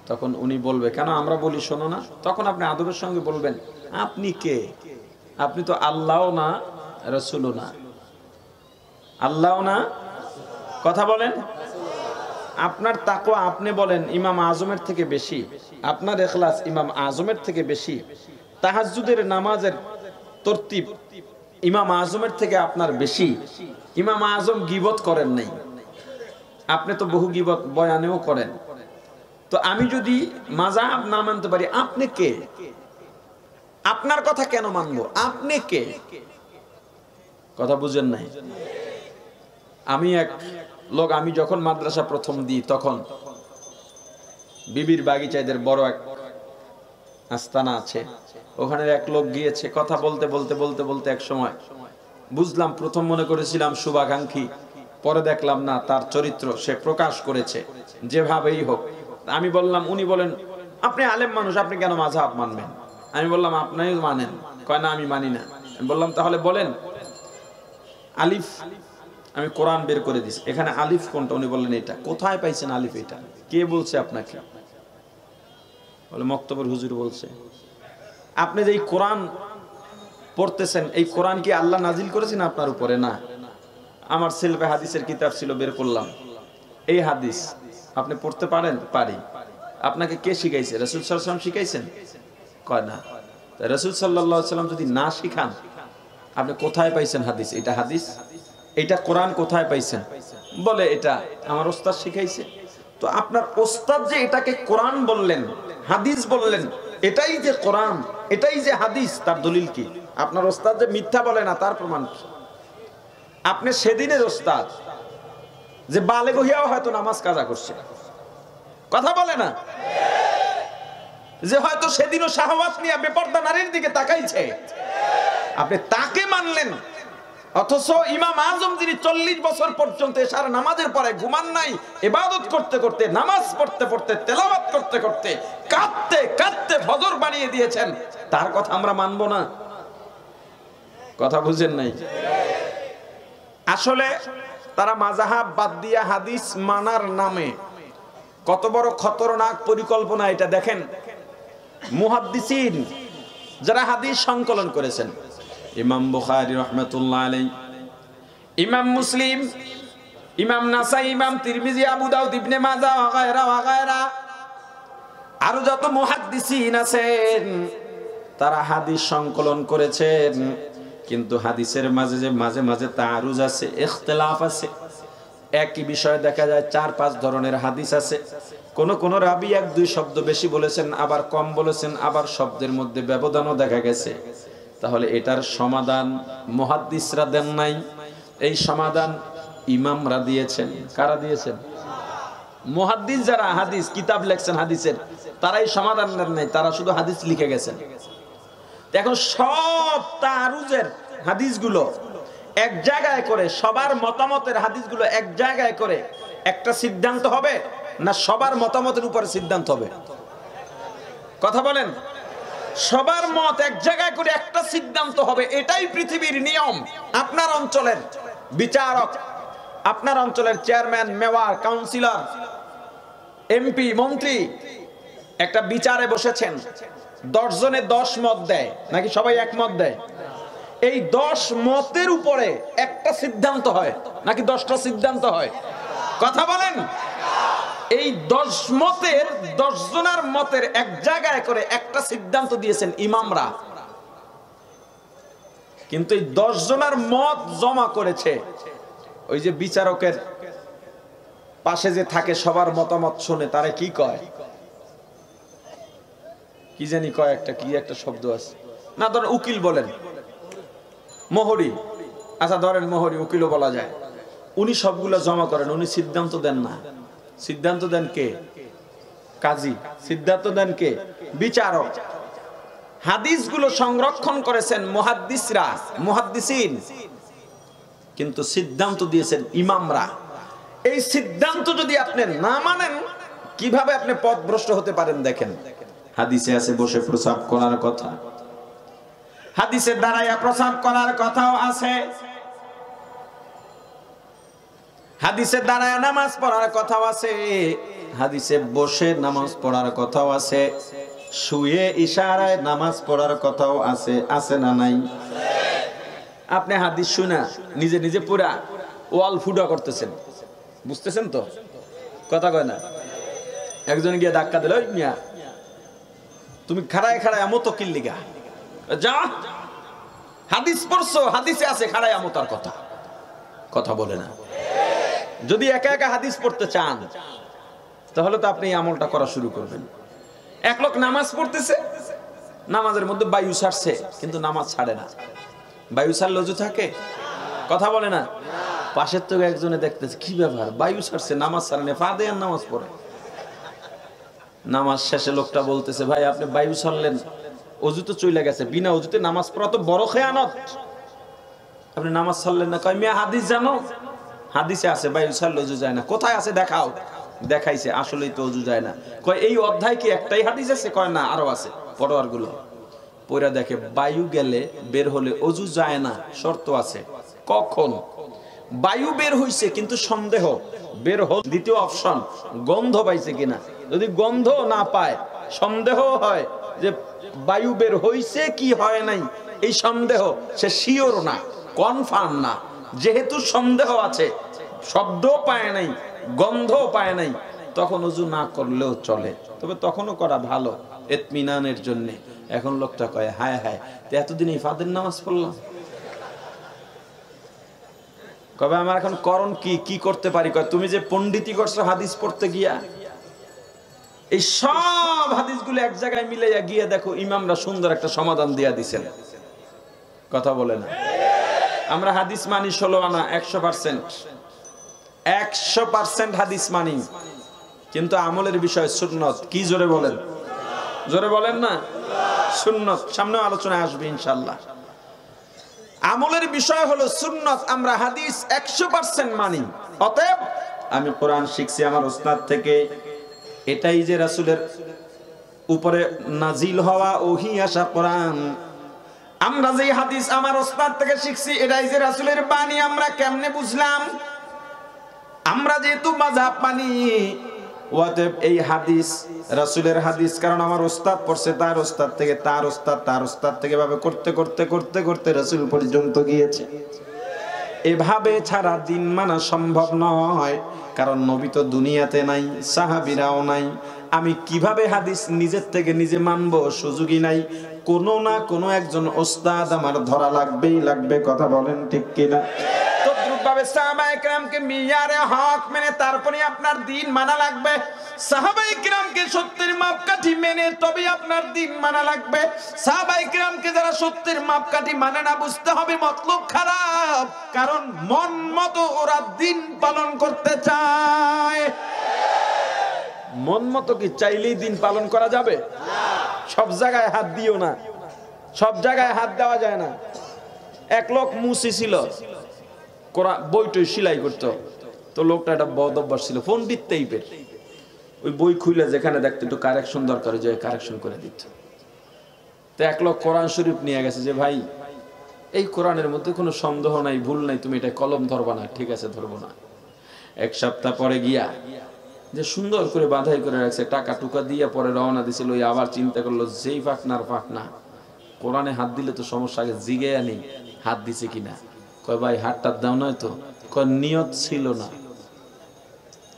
তখন উনি বলবে কেন আমরা বলি শোনো না। তখন আপনি আদবের সঙ্গে বলবেন আপনি কে? আপনি তো আল্লাহও না, রাসূলও না। আল্লাহও না, কথা বলেন। আপনার তাকওয়া আপনি বলেন ইমাম আজমের থেকে বেশি, আপনার ইখলাস ইমাম আজমের থেকে বেশি, তাহাজ্জুদের নামাজের তরতিব ইমাম আজমের থেকে আপনার বেশি। ইমাম আজম গীবত করেন নাই, আপনি তো বহু গীবত বয়ানেও করেন। তো আমি যদি মাযহাব না মানতে পারি, আপনি কে? আপনার কথা কেন মানবো? আপনি কে? কথা বুঝেন নাই? আমি এক লোক, আমি যখন মাদ্রাসা প্রথম দিই, তখন বিবির বাগিচাদের বড় এক আস্তানা আছে, ওখানে এক লোক গিয়েছে। কথা বলতে বলতে বলতে বলতে এক সময় বুঝলাম, প্রথম মনে করেছিলাম শুভাকাঙ্ক্ষী, পরে দেখলাম না, তার চরিত্র সে প্রকাশ করেছে যেভাবেই হোক। আমি বললাম, উনি বলেন আপনি আলেম মানুষ, আপনি কেন মাযহাব মানবেন? আমি বললাম আপনিই মানেন। কয় না আমি মানি না। আমি বললাম তাহলে বলেন আলিফ। আমি কোরআন বের করে দিছি, এখানে আলিফ কোনটা? উনি বললেন এটা। কোথায় পাইছেন আলিফ? এটা কে বলছে আপনাকে? বলে মক্তবুর হুজুর বলছে। আপনি যে এই কোরআন পড়তেছেন, এই কোরআন কি আল্লাহ নাজিল করেছেন আপনার উপরে? না। আমার সেলফে হাদিসের কিতাব ছিল, বের করলাম, এই হাদিস আপনি পড়তে পারেন? পারি। আপনাকে কে শিখাইছে? রাসূল সাল্লাল্লাহু আলাইহি ওয়াসাল্লাম শিখাইছেন? কয় না। রাসূল সাল্লাল্লাহু আলাইহি ওয়াসাল্লাম যদি না শিখান, আপনি কোথায় পাইছেন হাদিস? এটা হাদিস, এটা কোরআন কোথায় পাইছেন? বলে এটা আমার ওস্তাদ শিখাইছে। তো আপনার ওস্তাদ যে এটাকে কোরআন বললেন, হাদিস বললেন, এটাই যে কোরআন, এটাই যে হাদিস, তার দলিল কি? আপনার ওস্তাদ যে মিথ্যা বলে না, তার প্রমাণ কি? আপনি সেদিনের ওস্তাদ যে বালেগ হইয়াও হয়তো নামাজ কাজা করছে, কথা বলে না, যে হয়তো সেদিনও শাহওয়াত নিয়ে বেপরদা নারীর দিকে তাকাইছে, আপনি তাকে মানলেন। অথচ ইমাম আজম যিনি 40 বছর পর্যন্ত এশার নামাজের পরে ঘুমান নাই, ইবাদত করতে করতে, নামাজ পড়তে পড়তে, তেলাওয়াত করতে করতে, কাঁদতে কাঁদতে ফজর বানিয়ে দিয়েছেন, তার কথা আমরা মানবো না? কথা বুঝেন নাই? আসলে তারা মাযহাব বাদ দিয়া হাদিস মানার নামে কত বড় খতরনাক পরিকল্পনা এটা দেখেন। মুহাদ্দিসিন যারা হাদিস সংকলন করেছেন, ইমাম বুখারী রাহমাতুল্লাহ আলাইহি, ইমাম মুসলিম, ইমাম নাসাই, ইমাম তিরমিজি, আবু দাউদ, ইবনে মাজাহ ওয়াগায়রা, আর যত মুহাদ্দিসিন আছেন তারা হাদিস সংকলন করেছেন। কিন্তু হাদিসের মাঝে যে মাঝে মাঝে তাআরুজ আছে, ইখতিলাফ আছে, একই বিষয়ে দেখা যায় 4-5 ধরনের হাদিস আছে। কোন রাবি 1-2 শব্দ বেশি বলেছেন, আবার কম বলেছেন, আবার শব্দের মধ্যে ব্যবধানও দেখা গেছে। তাহলে এটার সমাধান মুহাদ্দিসরা দেন নাই, এই সমাধান ইমামরা দিয়েছেন। কারা দিয়েছেন? মুহাদ্দিস যারা হাদিস কিতাব লেখছেন হাদিসের, তারাই সমাধান দেন নাই, তারা শুধু হাদিস লিখে গেছেন। এখন সব তারুজের হাদিসগুলো এক জায়গায় করে, সবার মতামতের হাদিসগুলো এক জায়গায় করে একটা সিদ্ধান্ত হবে না সবার মতামতের উপরে সিদ্ধান্ত হবে? কথা বলেন। সবার মত এক জায়গায় করে একটা সিদ্ধান্ত হবে, এটাই পৃথিবীর নিয়ম। আপনার অঞ্চলের বিচারক, আপনার অঞ্চলের চেয়ারম্যান, মেয়র, কাউন্সিলর, এমপি, মন্ত্রী একটা বিচারে বসেছেন, 10 জনে 10 মত দেয়, নাকি সবাই একমত দেয়? এই 10 মতের উপরে একটা সিদ্ধান্ত হয় নাকি 10টা সিদ্ধান্ত হয়? কথা বলেন। এই 10 মতের 10 জনের মতের এক জায়গায় করে একটা সিদ্ধান্ত দিয়েছেন ইমামরা। কিন্তু এই 10 জনের মত জমা করেছে ওই যে বিচারকের পাশে যে থাকে, সবার মতামত শুনে, তারে কি কয়? কি জানি কয়, কি একটা শব্দ আছে না, ধরেন উকিল বলেন, মোহরি। আচ্ছা ধরেন মোহরি, উকিলও বলা যায়। উনি সবগুলো জমা করেন, উনি সিদ্ধান্ত দেন না। সিদ্ধান্ত দেন কে? কাজী। সিদ্ধান্ত দেন কে? বিচারক। হাদিসগুলো সংরক্ষণ করেছেন মুহাদ্দিসরা, মুহাদ্দিসিন, কিন্তু সিদ্ধান্ত দিয়েছেন ইমামরা। এই সিদ্ধান্ত যদি আপনি না মানেন, কিভাবে আপনি পথভ্রষ্ট হতে পারেন? দেখেন, হাদিসে আছে বসে প্রসাব করার কথা, হাদিসে দাঁড়াইয়া প্রসাব করার কথাও আছে, হাদিসে দাঁড়ায় নামাজ পড়ার কথাও আছে, হাদিসে বসে নামাজ পড়ার কথাও আছে, শুয়ে ইশারায় নামাজ পড়ার কথাও আছে। আছে না নাই? আপনি হাদিস শুনা নিজে নিজে পুরা ওয়াল ফুটা করতেছেন, বুঝতেছেন তো? কথা কয় না? একজন গিয়ে ধাক্কা দিল, ওই মিয়া তুমি খাড়ায় খাড়ায় আমো তো কিল্লিগা, যা হাদিস পড়ছো, হাদিসে আছে খাড়ায় আমো তার কথা। কথা বলে না। যদি একা একা হাদিস পড়তে চান, তাহলে তো আপনি এই আমলটা করা শুরু করবেন। এক লোক নামাজ পড়তেছে, নামাজের মধ্যে বায়ু ছাড়ছে, কিন্তু নামাজ ছাড়ে না। বায়ু ছাড়লে অজু থাকে? কথা বলে না। পাশের থেকে একজনে দেখতেছে, কি ব্যাপার, বায়ু ছাড়ছে, নামাজ ছাড়ে না, ফাঁদে আর নামাজ পড়ে। নামাজ শেষে লোকটা বলতেছে, ভাই আপনি বায়ু ছাড়লেন, অজু তো চলে গেছে, বিনা অজুতে নামাজ পড়া তো বড় খেয়ানত, আপনি নামাজ ছাড়লেন না। কয়, মিয়া হাদিস জানো? হাদিসে আছে বায়ু ছাড়লে অজু যায় না। কোথায় আছে দেখাও। দেখাইছে, আসলেই তো অজু যায় না। কয়, এই অধ্যায় কি একটাই হাদিস আছে? কয়, না, আরো আছে, পড়ো আর গুলো। পয়রা দেখে বায়ু গেলে বের হলে অজু যায় না, শর্ত আছে। কখন? বায়ু বের হইছে কিন্তু সন্দেহ, বের হল। দ্বিতীয় অপশন, গন্ধ পাইছে কিনা। যদি গন্ধ না পায়, সন্দেহ হয় যে বায়ু বের হইছে কি হয় নাই, এই সন্দেহ, সে শিওর না, কনফার্ম না। যেহেতু সন্দেহ আছে, শব্দ পায় নাই, গন্ধ পায় নাই, তখন ওযু না করলেও চলে, তবে তখনও করা ভালো ইতমিনানের জন্য। এখন লোকটা কয়, হায় হায়, তো এতদিন ইফাদের নামাজ পড়লাম, কবে আমার এখন করণ কি কি করতে পারি? কয়, তুমি যে পণ্ডিতি করছো হাদিস পড়তে গিয়া, এই সব হাদিসগুলো এক জায়গায় মিলাইয়া গিয়ে দেখো ইমামরা সুন্দর একটা সমাধান দিয়া দিছেন। কথা বলে না। আমরা হাদিস মানি 16 আনা, 100%, 100% হাদিস মানি, কিন্তু আমলের বিষয় সুন্নত। কি জোরে বলেন? জোরে বলেন না। সুন্নত সামনে আলোচনায় আসবে ইনশাআল্লাহ। আমলের বিষয় হলো সুন্নত। আমরা হাদিস 100% মানি। অতএব আমি কোরআন শিখছি আমার ওস্তাদ থেকে, এটাই যে রাসূলের উপরে নাজিল হওয়া ওহী আসা কোরআন। আমরা যে হাদিস আমার ওস্তাদ থেকে শিখছি, এটাই যে রাসূলের বাণী। আমরা কেমনে বুঝলাম? আমরা যেহেতু মাযহাব মানি, অতএব এই হাদিস রাসূলের হাদিস, কারণ আমার ওস্তাদ পড়ছে তার ওস্তাদ থেকে, তার ওস্তাদ তার ওস্তাদ থেকে, ভাবে করতে করতে করতে করতে রাসূল পর্যন্ত গিয়েছে। এভাবে ছাড়া দিন মানা সম্ভব নয়, কারণ নবী তো দুনিয়াতে নাই, সাহাবীরাও নাই। আমি কিভাবে হাদিস নিজের থেকে নিজে মানবো? সুযোগই নাই। কোনো না কোনো একজন ওস্তাদ আমার ধরা লাগবেই লাগবে। কথা বলেন ঠিক কিনা? তদ্রুপ সঠিকভাবে সাহাবায়ে কেরামকে মিয়ারে হক মেনে তারপরে আপনার দিন মানা লাগবে। সাহাবায়ে কেরামকে সত্যের মাপকাঠি মেনে তবে আপনার দিন মানা লাগবে। সাহাবায়ে কেরামকে যারা সত্যের মাপকাঠি মানে না, বুঝতে হবে মতলব খারাপ, কারণ মন মতো ওরা দিন পালন করতে চায়। মন মতো কি চাইলেই দিন পালন করা যাবে? সব জায়গায় হাত দিও না, সব জায়গায় হাত দেওয়া যায় না। এক লোক মুসি ছিল, বইটই সেলাই করতো, তো লোকটা একটা বদ অভ্যাস ছিল, পণ্ডিত টাইপের। ওই বই খুলে যেখানে দেখতো একটু কারেকশন দরকার, যে কারেকশন করে দিত। তো এক লোক কোরআন শরীফ নিয়ে গেছে যে ভাই এই কোরআনের মধ্যে কোনো সন্দেহ নাই, ভুল নাই, তুমি এটা কলম ধরবা না। ঠিক আছে, ধরবো না। এক সপ্তাহ পরে গিয়া যে সুন্দর করে বাঁধাই করে রাখছে, টাকা টুকা দিয়ে পরে রওনা দিছিল। ওই আবার চিন্তা করলো যেই ফাঁকনার ফাঁকনা, কোরআনে হাত দিলে তো সমস্যা, আগে জিগে আনি হাত দিছে কিনা। কয় ভাই হাতটার দাও নয় তো, কয় নিয়ত ছিল না।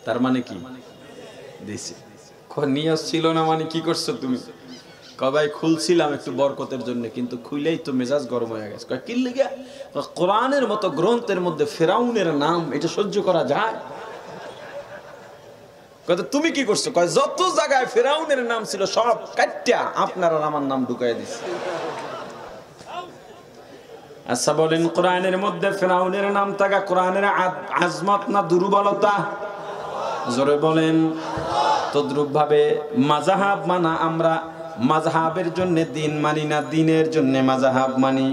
তার মানে কি দিছে? কয় নিয়ত ছিল না মানে কি করছো তুমি? কয় ভাই খুলছিলাম একটু বরকতের জন্য, কিন্তু খুইলেই তো মেজাজ গরম হয়ে গেছে। কয় কি লেগে? কোরআনের মতো গ্রন্থের মধ্যে ফেরাউনের নাম, এটা সহ্য করা যায়? কয় তুমি কি করছো? কয় যত জায়গায় ফেরাউনের নাম ছিল সব কাটটা আপনার আর আমার নাম ঢুকাই দিছে। আচ্ছা বলেন, কোরআনের মধ্যে ফেরাউনের নাম থাকা কোরআনের আজমত না দুর্বলতা? জোরে বলেন। তদ্রুপ ভাবে মাযহাব মানা, আমরা মাযহাবের জন্য দিন মানি না, দিনের জন্য মাযহাব মানি।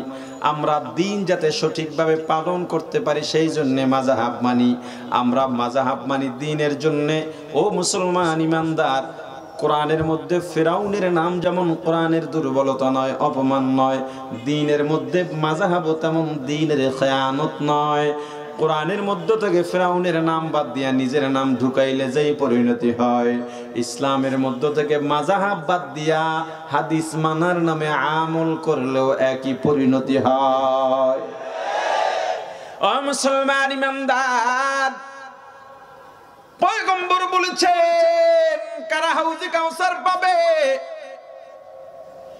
আমরা দিন যাতে সঠিকভাবে পালন করতে পারি সেই জন্য মাযহাব মানি। আমরা মাযহাব মানি দিনের জন্য। ও মুসলমান ইমানদার, কোরআনের মধ্যে ফেরাউনের নাম যেমন কোরআনের দুর্বলতা নয়, অপমান নয়, দিনের মধ্যে মাযহাবও তেমন দিনের খেয়ানত নয়। কোরআনের মধ্য থেকে ফেরাউনের নাম বাদ দিয়া নিজের নাম ঢুকাইলে যেই পরিণতি হয়, ইসলামের মধ্য থেকে মাযহাব বাদ দিয়া হাদিস মানার নামে আমল করলেও একই পরিণতি হয়। ও মুসলমান ইমানদার, পয়গম্বর বলেছেন কারা হাউজে কাউসার পাবে?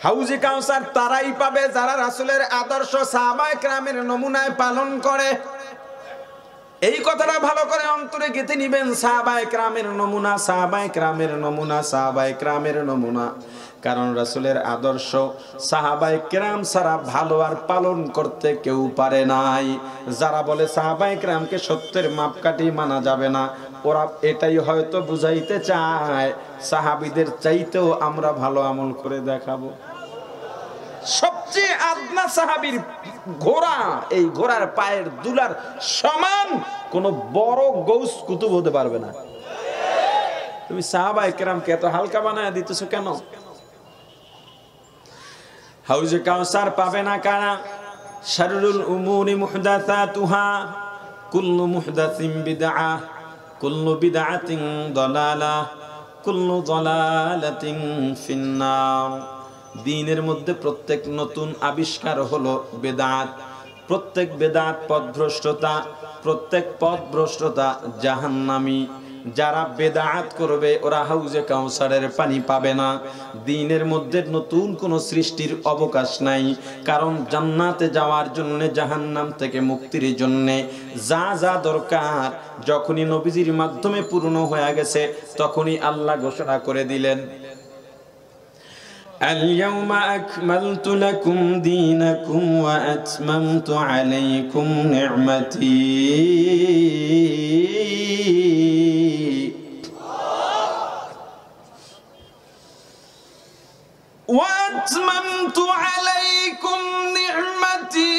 হাউজে কাউসার তারাই পাবে যারা রাসূলের আদর্শ সাহাবায়ে কেরামের নমুনায় পালন করে। এই কথাটা ভালো করে অন্তরে গেঁথে নিবেন। সাহাবায়ে কেরামের নমুনা, সাহাবায়ে কেরামের নমুনা, সাহাবায়ে কেরামের নমুনা। কারণ রাসূলের আদর্শ সাহাবায়ে কেরাম ছাড়া ভালো আর পালন করতে কেউ পারে নাই। যারা বলে সাহাবায়ে কেরামকে সত্যের মাপকাঠি মানা যাবে না, ওরা এটাই হয়তো বুঝাইতে চায় সাহাবীদের চাইতেও আমরা ভালো আমল করে দেখাবো। সবচেয়ে আদনা সাহাবীর ঘোড়া, এই ঘোড়ার পায়ের দুলার সমান কোন বড় গৌস কুতুব হতে পারবে না। তুমি সাহাবায়ে কেরামকে এত হালকা বানায় দিতেছো কেন? হাউজে কাউসার পাবে না কারা? শাররুল উমুরি মুহদাসাতুহা, কুল্লু মুহদাসিন বিদআহ, কুল্লু বিদআতিন দালালাহ, কুল্লু দালালাতিন ফিন্নার। দ্বীনের মধ্যে প্রত্যেক নতুন আবিষ্কার হলো বেদাত, প্রত্যেক বেদাত পথভ্রষ্টতা, প্রত্যেক পথভ্রষ্টতা জাহান্নামী। যারা বেদাত করবে ওরা হাউজে কাউসারের পানি পাবে না। দ্বীনের মধ্যে নতুন কোনো সৃষ্টির অবকাশ নাই, কারণ জান্নাতে যাওয়ার জন্য, জাহান্নাম থেকে মুক্তির জন্য যা যা দরকার যখনই নবীজির মাধ্যমে পূর্ণ হয়ে গেছে তখনই আল্লাহ ঘোষণা করে দিলেন, اليوم أكملت لكم دينكم وأتممت عليكم نعمتي وأتممت عليكم نعمتي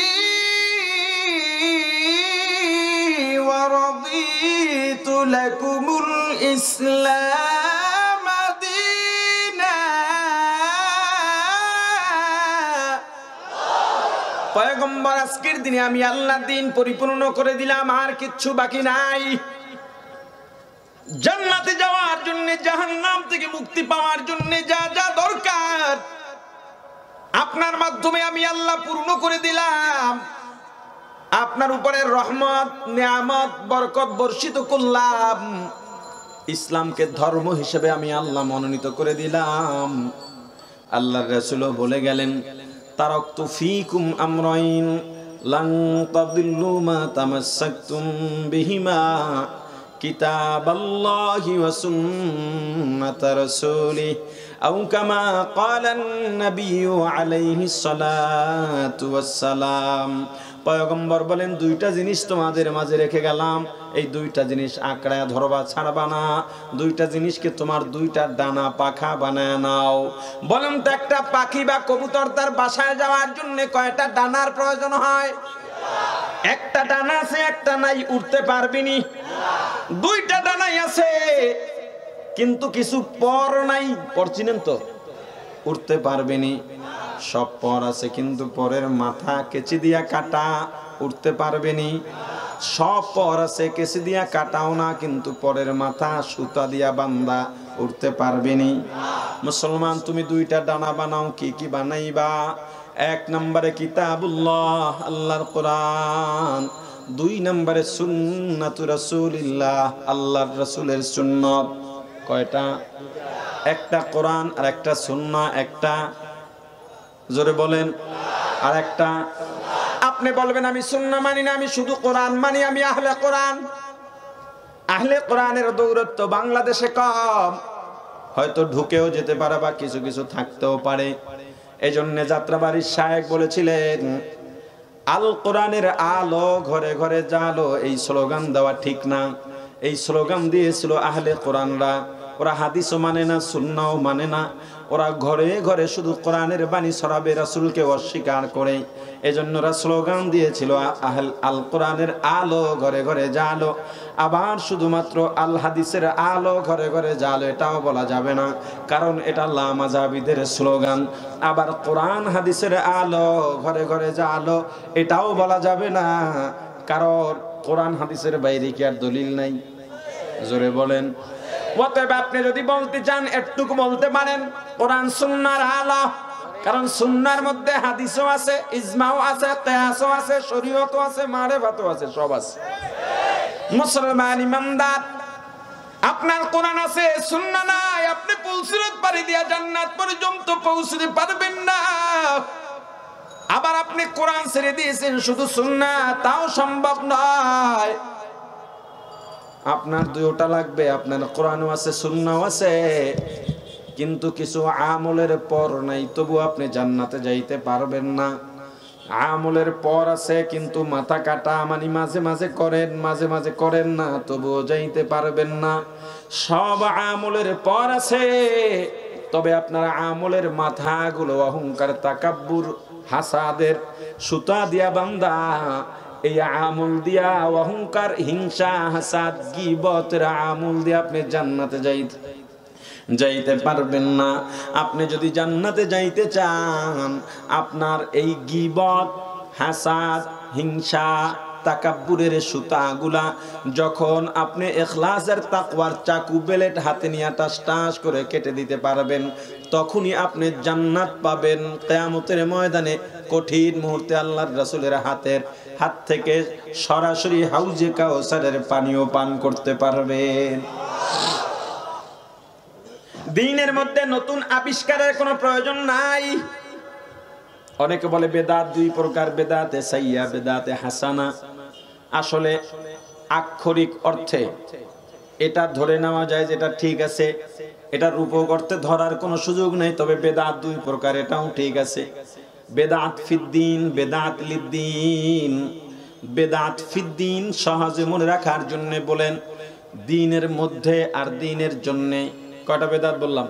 ورضيت لكم الإسلام دينا। পয়গম্বর আজকের দিনে আমি আল্লাহ দিন পরিপূর্ণ করে দিলাম, আর কিচ্ছু বাকি নাই। জান্নাতে যাওয়ার জন্য, জাহান্নাম থেকে মুক্তি পাওয়ার জন্য যা যা দরকার আপনার মাধ্যমে আমি আল্লাহ পূর্ণ করে দিলাম। আপনার উপরে রহমত, নিয়ামত, বরকত বর্ষিত করলাম। ইসলামকে ধর্ম হিসেবে আমি আল্লাহ মনোনীত করে দিলাম। আল্লাহর রাসূলও বলে গেলেন, তারাকতু ফীকুম আমরাইন লান তাদিল্লু মা তামাসসাকতুম বিহিমা কিতাবাল্লাহি ওয়া সুন্নাতা রাসূলিহি আও কামা ক্বালান নাবিয়্যু আলাইহিস সালাতু ওয়াস সালাম। পয়গম্বর বলেন, দুইটা জিনিস তোমাদের মাঝে রেখে গেলাম, এই দুইটা জিনিস আঁকড়ায় ধরবা, ছাড়বা না। দুইটা জিনিসকে তোমার দুইটা ডানা পাখা বানায় নাও। বলেন তো, একটা পাখি বা কবুতর তার বাসায় যাওয়ার জন্য কয়টা ডানার প্রয়োজন হয়? একটা ডানা আছে, একটা নাই, উঠতে পারবিনি। দুইটা ডানাই আছে কিন্তু কিছু পর নাই, পর চিনেন তো, উঠতে পারবেনি। সব পর আছে কিন্তু পরের মাথা কেচি দিয়া কাটা, উঠতে পারবেনি। সব পর আছে, কেচি দিয়া কাটাও না, কিন্তু পরের মাথা সুতা দিয়া বান্দা, উঠতে পারবেনি। মুসলমান, তুমি দুইটা ডানা বানাও, কি কি বানাইবা? এক নম্বরে কিতাবুল্লাহ, আল্লাহর কোরআন। দুই নম্বরে সুন্নাতু রাসূলিল্লাহ, আল্লাহর রাসূলের সুন্নাত। কয়টা? একটা কোরআন আর একটা সুন্নাহ, একটা জোরে বলেন, আর একটা। আপনি বলবেন আমি সুন্নাহ মানি না, আমি শুধু কোরআন মানি, আমি আহলে কোরআন। আহলে কোরআনের দৌরত্ব বাংলাদেশে কম, হয়তো ঢুকেও যেতে পারে বা কিছু কিছু থাকতেও পারে। এই জন্য যাত্রাবাড়ির শায়েখ বলেছিলেন, আল কোরআনের আলো ঘরে ঘরে জালো। এই স্লোগান দেওয়া ঠিক না। এই স্লোগান দিয়েছিল আহলে কোরআনরা। ওরা হাদিসও মানে না, সুন্নাহও মানে না। ওরা ঘরে ঘরে শুধু কোরআনের বাণী ছড়াবে, রাসূলকে অস্বীকার করে। এজন্য ওরা স্লোগান দিয়েছিল আল কোরআনের আলো ঘরে ঘরে জালো। আবার শুধুমাত্র আল হাদিসের আলো ঘরে ঘরে জালো এটাও বলা যাবে না, কারণ এটা লামাযাবিদের স্লোগান। আবার কোরআন হাদিসের আলো ঘরে ঘরে জালো এটাও বলা যাবে না, কারণ কোরআন হাদিসের বাইরে কি আর দলিল নাই? জোরে বলেন। অতএব আপনি যদি বলতে চান, একটুকু বলতে পারেন কোরআন সুন্নাহর আলো, কারণ সুন্নাহর মধ্যে হাদিসও আছে, ইজমাও আছে, কিয়াসও আছে, শরীয়তও আছে, মারিফাতও আছে, সব আছে। মুসলমান ইমানদার, আপনার কোরআন আছে, সুন্নাহ নাই, আপনি পুলসিরাত পাড়ি দিয়া জান্নাত পর্যন্ত পৌঁছতে পারবেন না। আবার আপনি কোরআন ছেড়ে দিয়েছেন, শুধু সুন্নাহ, তাও সম্ভব নয়। আপনার দুইটা লাগবে, আপনার কোরআনও আছে, সুন্নাহও আছে, কিন্তু কিছু আমলের পর নাই, তবু আপনি জান্নাতে যাইতে পারবেন না। আমলের পর আছে কিন্তু মাথা কাটা, মানে মাঝে মাঝে করেন, মাঝে মাঝে করেন না, তবুও যাইতে পারবেন না। সব আমলের পর আছে, তবে আপনার আমলের মাথাগুলো অহংকার, তাকাব্বুর, হাসাদের সুতা দিয়া বান্দা। এই আমল দিয়া অহংকার, হিংসা, হাসাদ, গীবতের আমল দিয়া আপনি জান্নাতে যাইতে পারবেন না। আপনি যদি জান্নাতে যাইতে চান, আপনার এই গীবত, হাসাদ, হিংসা, তাকাব্বুরের সুতাগুলা যখন আপনি ইখলাসের তাকওয়ার চাকু বেলেট হাতে নিয়ে টাস টাস করে কেটে দিতে পারবেন, তখনই আপনি জান্নাত পাবেন। কিয়ামতের ময়দানে কঠিন মুহূর্তে আল্লাহর রাসূলের হাত থেকে সরাসরি হাউজে কাউসারের পানিও পান করতে পারবেন। দ্বীনের মধ্যে নতুন আবিষ্কারের কোনো প্রয়োজন নাই। অনেকে বলে বেদাত দুই প্রকার, বেদাতে সাইয়্যা, বেদাতে হাসানা। আসলে আক্ষরিক অর্থে এটা ধরে নেওয়া যায় যে এটা ঠিক আছে, এটা রূপক অর্থে ধরার কোনো সুযোগ নেই। তবে বেদাত দুই প্রকার, এটাও ঠিক আছে। বেদাত ফিদ্দিন, বেদাত লিদ্দিন। বেদাত ফিদ্দিন সহজে মনে রাখার জন্য বলেন, দ্বীনের মধ্যে আর দ্বীনের জন্য কয়টা বেদাত বললাম?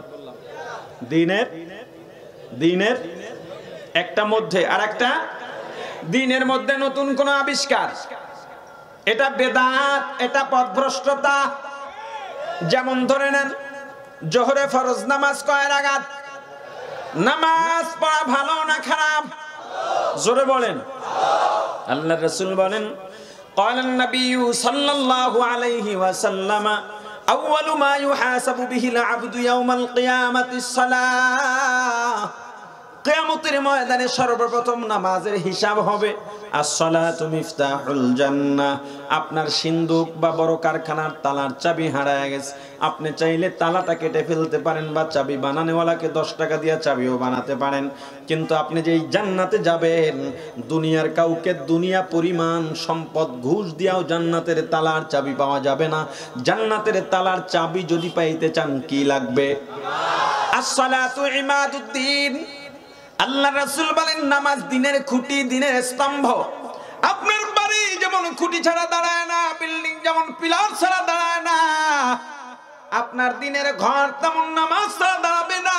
দ্বীনের একটা মধ্যে আর একটা দ্বীনের মধ্যে নতুন কোন আবিষ্কার, এটা বেদাত, এটা পথভ্রষ্টতা। যেমন ধরে নেন, জোহরে ফরজ নামাজ কয় রাকাত? নামাজ পড়া ভালো না খারাপ? জোরে বলেন। আল্লাহর রাসূল বলেন, ক্বালান নবিয়্যু সাল্লাল্লাহু আলাইহি ওয়াসাল্লাম, আউয়ালু মা ইউহাসাবু বিহিল আবদু ইয়াওমাল কিয়ামাতিস সালাহ। কিয়ামত কিয়ামতের ময়দানে সর্বপ্রথম নামাজের হিসাব হবে। as-salatu মিফতাহুল জান্নাহ। আপনার সিন্দুক বা বড় কারখানার তালার চাবি হারায় গেছে, আপনি চাইলে তালাটা কেটে ফেলতে পারেন বা চাবি বানানোওয়ালাকে 10 টাকা দিয়ে চাবিও বানাতে পারেন, কিন্তু আপনি যেই জান্নাতে যাবেন দুনিয়ার কাউকে দুনিয়া পরিমাণ সম্পদ ঘুষ দিয়াও জান্নাতের তালার চাবি পাওয়া যাবে না। জান্নাতের তালার চাবি যদি পাইতে চান কি লাগবে? as-salatu ইমাদুদ্দিন। আল্লাহ রাসূল বলেন নামাজ দিনের খুঁটি, দিনের স্তম্ভ। আপনার বাড়ি যেমন খুঁটি ছাড়া দাঁড়ায় না, বিল্ডিং যেমন পিলার ছাড়া দাঁড়ায় না, আপনার দিনের ঘর তেমন নামাজ ছাড়া দাঁড়াবে না।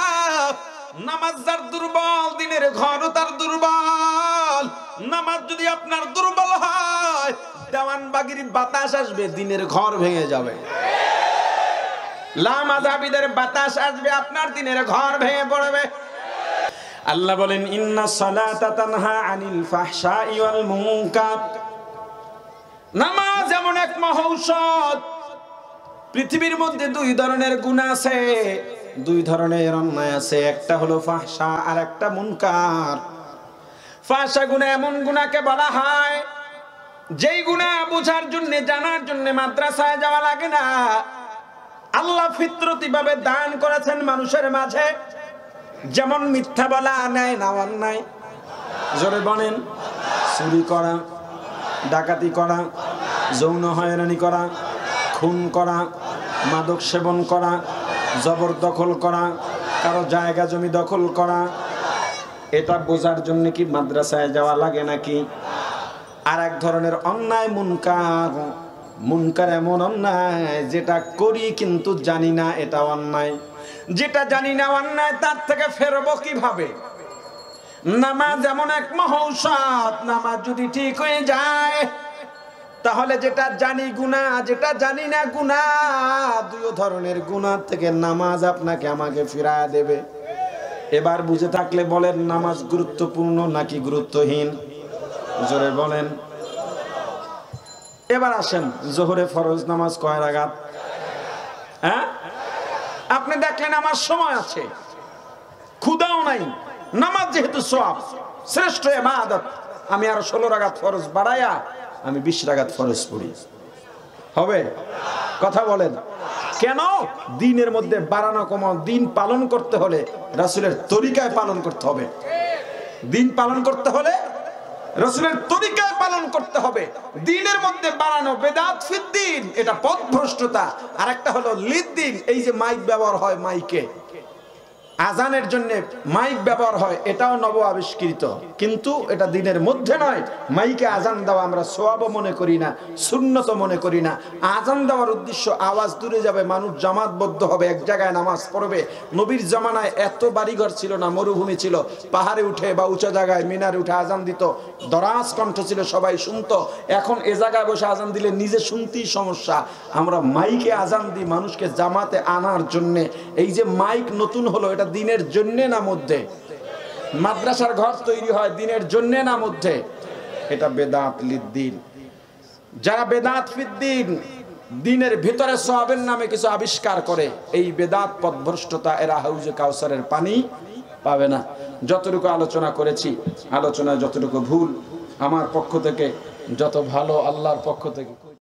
নামাজ যার দুর্বল, দিনের ঘরও তার দুর্বল। নামাজ যদি আপনার দুর্বল হয়, দেওয়ানবাগির বাতাস আসবে, দিনের ঘর ভেঙে যাবে। লামাযাবিদের বাতাস আসবে, আপনার দিনের ঘর ভেঙে পড়বে। আল্লাহ বলেন ইন্না সালাতা তানহা আনিল ফাহশাই ওয়াল মুনকার। নামাজ এমন এক মহৌষধ। পৃথিবীর মধ্যে 2 ধরনের গুনাহ আছে, 2 ধরনের অন্যায় আছে, একটা হলো ফাহশা আর একটা মুনকার। ফাহশা গুনাহ এমন গুনাহকে বলা হয় যেই গুনাহ বোঝার জন্য, জানার জন্য মাদ্রাসায় যাওয়া লাগে না। আল্লাহ ফিতরতি ভাবে দান করেছেন মানুষের মাঝে, যেমন মিথ্যা বলা, অন্যায় না অন্যায়, জোরে বলেন, চুরি করা, ডাকাতি করা, যৌন হয়রানি করা, খুন করা, মাদক সেবন করা, জবরদখল করা, কারো জায়গা জমি দখল করা, এটা বোঝার জন্য কি মাদ্রাসায় যাওয়া লাগে নাকি? আর এক ধরনের অন্যায় মুনকার। মুনকার এমন অন্যায় যেটা করি কিন্তু জানি না এটা অন্যায়। যেটা জানি না অন্যায়, তার থেকে ফেরবো কিভাবে? নামাজ এমন এক মহৌষধ। নামাজ যদি ঠিক হয়ে যায় তাহলে যেটা জানি গুনাহ, যেটা জানি না গুনাহ, 2 ধরনের গুনাহ থেকে নামাজ আপনাকে আমাকে ফিরায় দেবে। এবার বুঝে থাকলে বলেন নামাজ গুরুত্বপূর্ণ নাকি গুরুত্বহীন? জোরে বলেন। এবার আসেন, জোহরে ফরজ নামাজ কয় রাকাত? হ্যাঁ, আপনি দেখলেন আমার সময় আছে, ক্ষুধাও নাই, নামাজ যেহেতু সওয়াব, শ্রেষ্ঠ ইবাদত, আমি আরো 16 রাকাত ফরজ বাড়ায়া আমি 20 রাকাত ফরজ পড়ি, হবে? কথা বলেন। কেন? দিনের মধ্যে বাড়ানো কমাও, দিন পালন করতে হলে রাসূলের তরিকায় পালন করতে হবে। দিন পালন করতে হলে রাসূলের তরিকায় পালন করতে হবে। দিনের মধ্যে বাড়ানো বেদাত ফিদ্দিন, এটা পথভ্রষ্টতা। আর একটা হলো লিদ্দিন, এই যে মাইক ব্যবহার হয়, মাইকে আজানের জন্য মাইক ব্যবহার হয়, এটাও নব আবিষ্কৃত, কিন্তু এটা দিনের মধ্যে নয়। মাইকে আজান দেওয়া আমরা সওয়াব মনে করি না, সুন্নত মনে করি না। আজান দেওয়ার উদ্দেশ্য আওয়াজ দূরে যাবে, মানুষ জামাতবদ্ধ হবে, এক জায়গায় নামাজ পড়বে। নবীর জামানায় এত বাড়িঘর ছিল না, মরুভূমি ছিল, পাহাড়ে উঠে বা উঁচা জায়গায় মিনারে উঠে আজান দিত, দরাজ কণ্ঠ ছিল, সবাই শুনতো। এখন এ জায়গায় বসে আজান দিলে নিজে শুনতেই সমস্যা। আমরা মাইকে আজান দিই মানুষকে জামাতে আনার জন্য। এই যে মাইক নতুন হলো, এটা দিনের জন্য না মধ্যে? মাদ্রাসার ঘর তৈরি হয় দিনের জন্য না মধ্যে? এটা বেদাত লিদ্দিন। যারা বেদাত ফিদ্দিন, দিনের ভিতরে সওয়াবের নামে কিছু আবিষ্কার করে, এই বেদাত পথভ্রষ্টতা, এরা হাউজে কাউসারের পানি পাবে না। যতটুকু আলোচনা করেছি, আলোচনায় যতটুকু ভুল আমার পক্ষ থেকে, যত ভালো আল্লাহর পক্ষ থেকে।